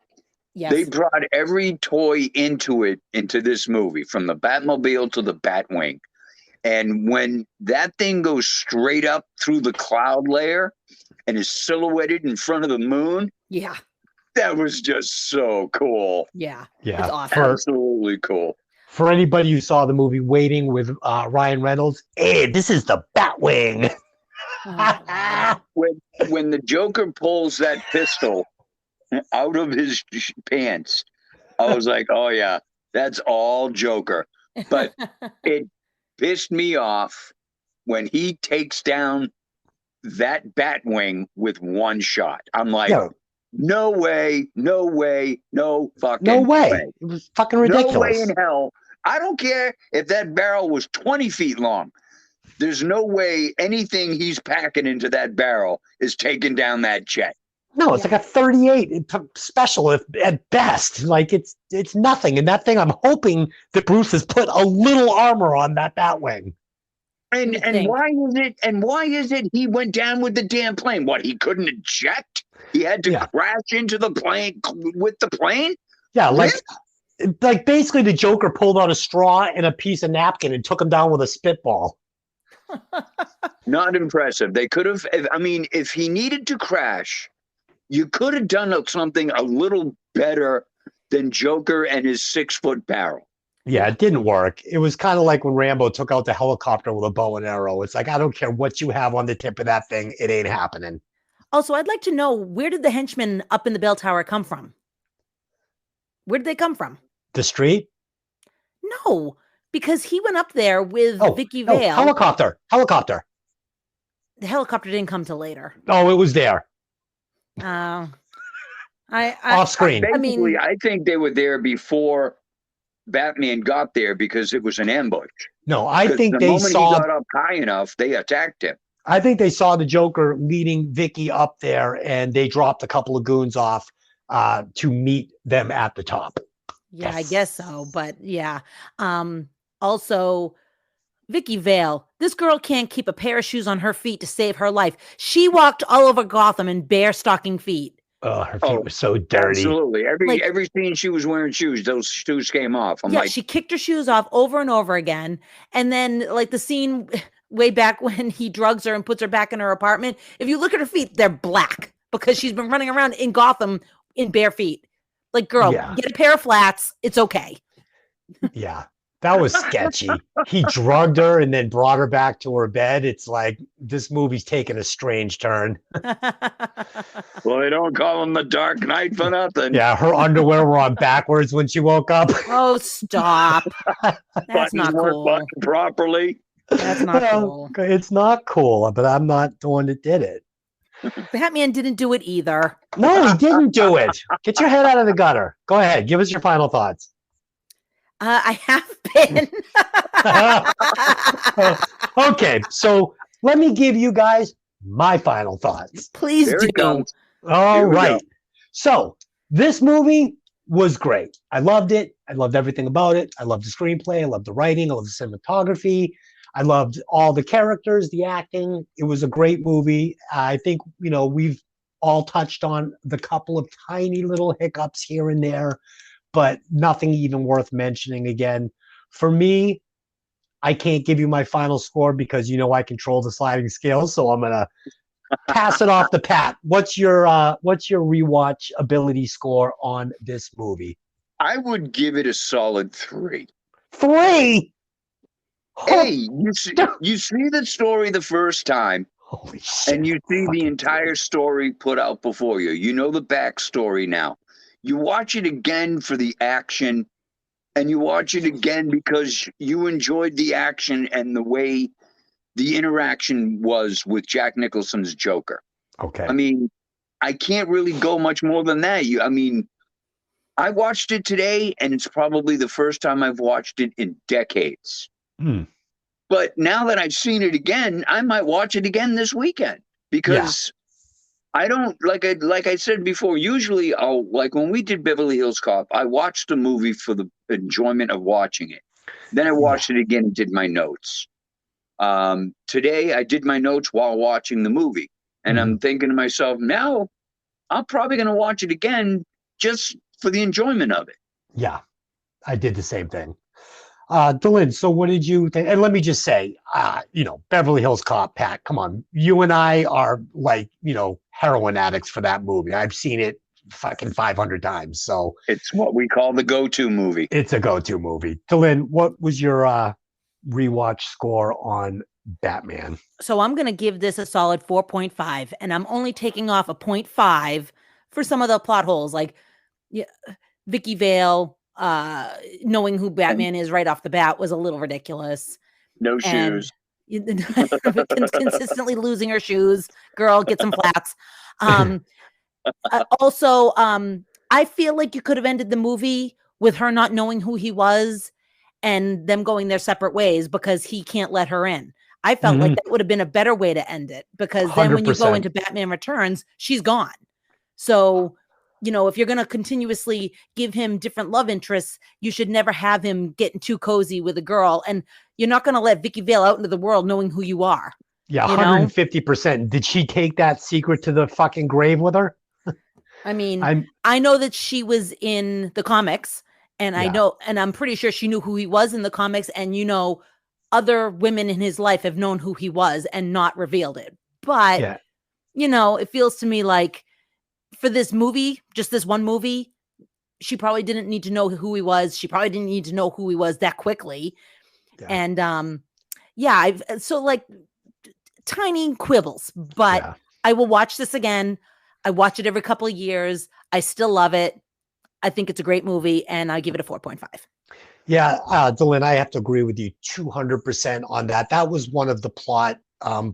Yes. They brought every toy into this movie, from the Batmobile to the Batwing. And when that thing goes straight up through the cloud layer and is silhouetted in front of the moon, yeah, that was just so cool. Yeah. Yeah. It's awesome. Absolutely cool. For anybody who saw the movie Waiting with Ryan Reynolds, hey, this is the Batwing. When the Joker pulls that pistol out of his pants, I was like, oh yeah, that's all Joker. But it pissed me off when he takes down that Batwing with one shot. I'm like, no way, no way, no fucking way. It was fucking ridiculous. No way in hell. I don't care if that barrel was 20 feet long. There's no way anything he's packing into that barrel is taking down that jet. No, it's like a 38 special at best. Like it's nothing. And that thing, I'm hoping that Bruce has put a little armor on that Batwing. And why is it he went down with the damn plane? What, he couldn't eject? He had to crash into the plane with the plane? Yeah, like basically the Joker pulled out a straw and a piece of napkin and took him down with a spitball. Not impressive. They could have, if he needed to crash, you could have done something a little better than Joker and his 6-foot barrel. Yeah, it didn't work. It was kind of like when Rambo took out the helicopter with a bow and arrow. It's like, I don't care what you have on the tip of that thing. It ain't happening. Also, I'd like to know, where did the henchmen up in the bell tower come from? Where did they come from? The street? No, because he went up there with Vicky Vale. Helicopter. The helicopter didn't come till later. Oh, it was there. Off screen. I think they were there before Batman got there because it was an ambush. No, I think the moment he got up high enough, they attacked him. I think they saw the Joker leading Vicky up there, and they dropped a couple of goons off to meet them at the top. Yeah, I guess so. But yeah. Also, Vicky Vale, this girl can't keep a pair of shoes on her feet to save her life. She walked all over Gotham in bare stocking feet. Oh, her feet were so dirty. Absolutely. Every scene she was wearing shoes, those shoes came off. She kicked her shoes off over and over again. And then like the scene way back when he drugs her and puts her back in her apartment, if you look at her feet, they're black because she's been running around in Gotham in bare feet. Like, girl, get a pair of flats. It's okay. Yeah. That was sketchy. He drugged her and then brought her back to her bed. It's like, this movie's taking a strange turn. Well, they don't call him the Dark Knight for nothing. Yeah, her underwear were on backwards when she woke up. Oh, stop. That's not cool. Properly. That's not cool. It's not cool, but I'm not the one that did it. Batman didn't do it either. No, he didn't do it. Get your head out of the gutter. Go ahead. Give us your final thoughts. I have been. Okay, so let me give you guys my final thoughts. Please do. All right. So this movie was great. I loved it. I loved everything about it. I loved the screenplay. I loved the writing. I loved the cinematography. I loved all the characters, the acting. It was a great movie. I think, we've all touched on the couple of tiny little hiccups here and there, but nothing even worth mentioning again. For me, I can't give you my final score because I control the sliding scale, so I'm gonna pass it off to Pat. What's your rewatch ability score on this movie? I would give it a solid 3. 3? Hey, you see the story the first time, holy shit, and you see the entire story put out before you. You know the backstory now. You watch it again for the action, and you watch it again because you enjoyed the action and the way the interaction was with Jack Nicholson's Joker. Okay. I can't really go much more than that. I watched it today, and it's probably the first time I've watched it in decades. But now that I've seen it again, I might watch it again this weekend. because I don't like I said before. Usually, like when we did Beverly Hills Cop, I watched the movie for the enjoyment of watching it. Then I watched it again and did my notes. Today, I did my notes while watching the movie, and I'm thinking to myself, now I'm probably going to watch it again just for the enjoyment of it. Yeah, I did the same thing. Dylan, so what did you think? And let me just say, Beverly Hills Cop, Pat, come on. You and I are like, heroin addicts for that movie. I've seen it fucking 500 times. So it's what we call the go-to movie. It's a go-to movie. Dylan, what was your rewatch score on Batman? So I'm going to give this a solid 4.5, and I'm only taking off a 0.5 for some of the plot holes, like Vicky Vale knowing who Batman is right off the bat was a little ridiculous. No shoes. Consistently losing her shoes. Girl, get some flats. Also, I feel like you could have ended the movie with her not knowing who he was and them going their separate ways because he can't let her in. I felt like that would have been a better way to end it, because then when you go into Batman Returns, she's gone. So, if you're going to continuously give him different love interests, you should never have him getting too cozy with a girl. And you're not going to let Vicky Vale out into the world knowing who you are. Yeah, 150%. Did she take that secret to the fucking grave with her? I mean, I know that she was in the comics, and I know, and I'm pretty sure she knew who he was in the comics. And, other women in his life have known who he was and not revealed it. But, it feels to me like for this movie, just this one movie, she probably didn't need to know who he was. She probably didn't need to know who he was that quickly. Yeah. And, so like tiny quibbles, but I will watch this again. I watch it every couple of years. I still love it. I think it's a great movie, and I give it a 4.5. Yeah, Dylan, I have to agree with you 200% on that. That was one of the plot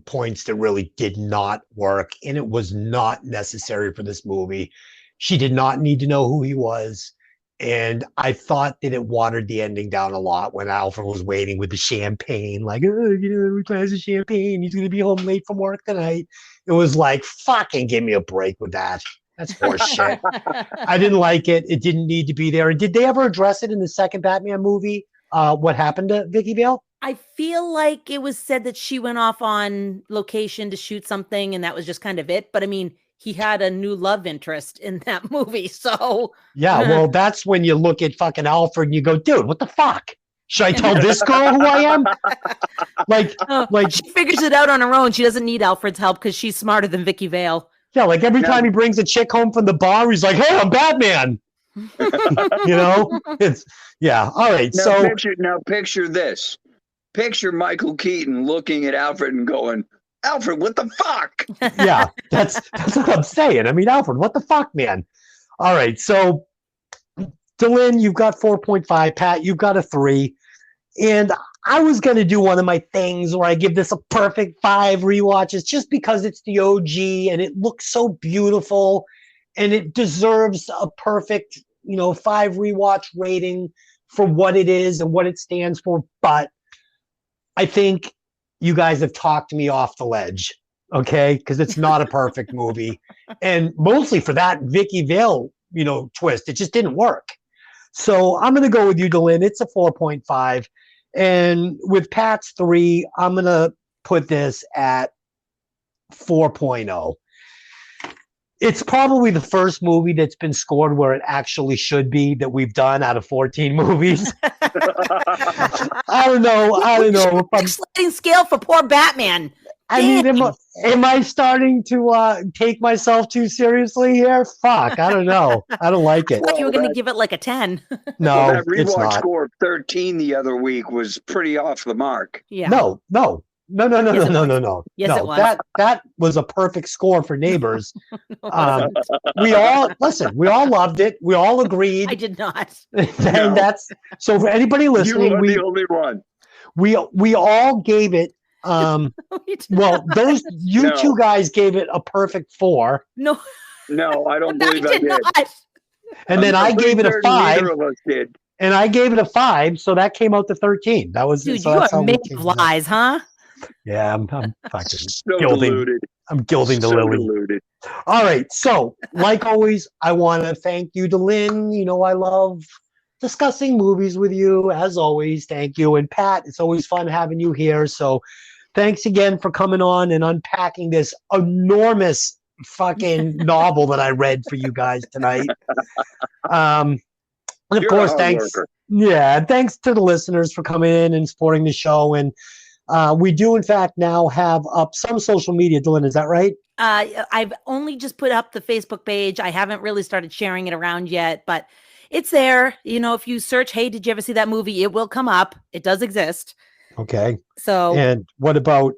points that really did not work, and it was not necessary for this movie. She did not need to know who he was, and I thought that it watered the ending down a lot when Alfred was waiting with the champagne, like, every glass of champagne, he's going to be home late from work tonight. It was like, fucking give me a break with that. That's horse shit. I didn't like it. It didn't need to be there. And did they ever address it in the second Batman movie? What happened to Vicky Vale? I feel like it was said that she went off on location to shoot something, and that was just kind of it. But I mean, he had a new love interest in that movie. So yeah, well, that's when you look at fucking Alfred and you go, dude, what the fuck? Should I tell this girl who I am? Like she figures it out on her own. She doesn't need Alfred's help because she's smarter than Vicky Vale. Yeah, like every time he brings a chick home from the bar, he's like, hey, I'm Batman. It's all right. Now picture this. Picture Michael Keaton looking at Alfred and going, Alfred, what the fuck? Yeah, that's what I'm saying. I mean, Alfred, what the fuck, man? All right, so Dylan, you've got 4.5. Pat, you've got a 3. And I was going to do one of my things where I give this a perfect 5 rewatches just because it's the OG and it looks so beautiful and it deserves a perfect, 5 rewatch rating for what it is and what it stands for. But I think you guys have talked me off the ledge, okay? Because it's not a perfect movie. And mostly for that Vicky Vale, twist. It just didn't work. So I'm going to go with you, Dylan. It's a 4.5. And with Pat's 3, I'm going to put this at 4.0. It's probably the first movie that's been scored where it actually should be that we've done out of 14 movies. I don't know. Sliding scale for poor Batman. I mean, am I starting to take myself too seriously here? Fuck, I don't know. I don't like it. I thought you were going to give it like a 10. No, that it's rewatch not. Score of 13 the other week was pretty off the mark. Yeah. No. Yes, It was. That was a perfect score for Neighbors. We all loved it. We all agreed. I did not. And that's so for anybody listening. You were the only one. We all gave it. Well, two guys gave it a perfect 4. No, I don't believe I did. Not. And then I gave it a 5. Neither of us did. And I gave it a 5, so that came out to 13. That was dude. so You are made of lies, huh? Yeah, I'm fucking so deluded. I'm gilding the So lily. deluded. All right. So, like always, I want to thank you to Lynn. You know, I love discussing movies with you. As always, thank you. And Pat, it's always fun having you here. So, thanks again for coming on and unpacking this enormous fucking novel that I read for you guys tonight. And of You're course, a hard thanks. worker. Yeah, thanks to the listeners for coming in and supporting the show. And we do, in fact, now have up some social media. Dylan, is that right? I've only just put up the Facebook page. I haven't really started sharing it around yet, but it's there. You know, if you search, hey, did you ever see that movie? It will come up. It does exist. Okay. So And what about,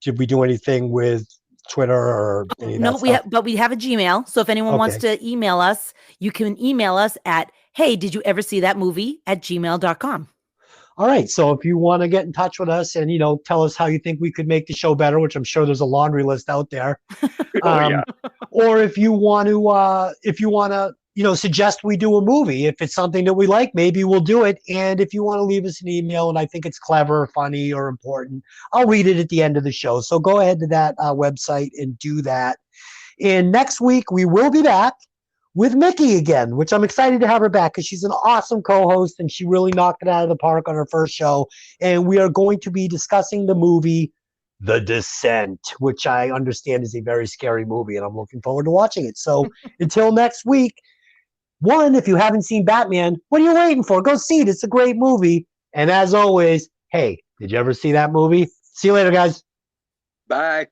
did we do anything with Twitter or any of that no, stuff? but we have a Gmail. So if anyone wants to email us, you can email us at, hey, did you ever see that movie at gmail.com. All right. So if you want to get in touch with us and, you know, tell us how you think we could make the show better, which I'm sure there's a laundry list out there. Oh, yeah. Or if you want to, you know, suggest we do a movie, if it's something that we like, maybe we'll do it. And if you want to leave us an email and I think it's clever, funny, or important, I'll read it at the end of the show. So go ahead to that website and do that. And next week we will be back with Mickey again, which I'm excited to have her back because she's an awesome co-host and she really knocked it out of the park on her first show. And we are going to be discussing the movie The Descent, which I understand is a very scary movie, and I'm looking forward to watching it. So until next week, one, if you haven't seen Batman, what are you waiting for? Go see it. It's a great movie. And as always, hey, did you ever see that movie? See you later, guys. Bye.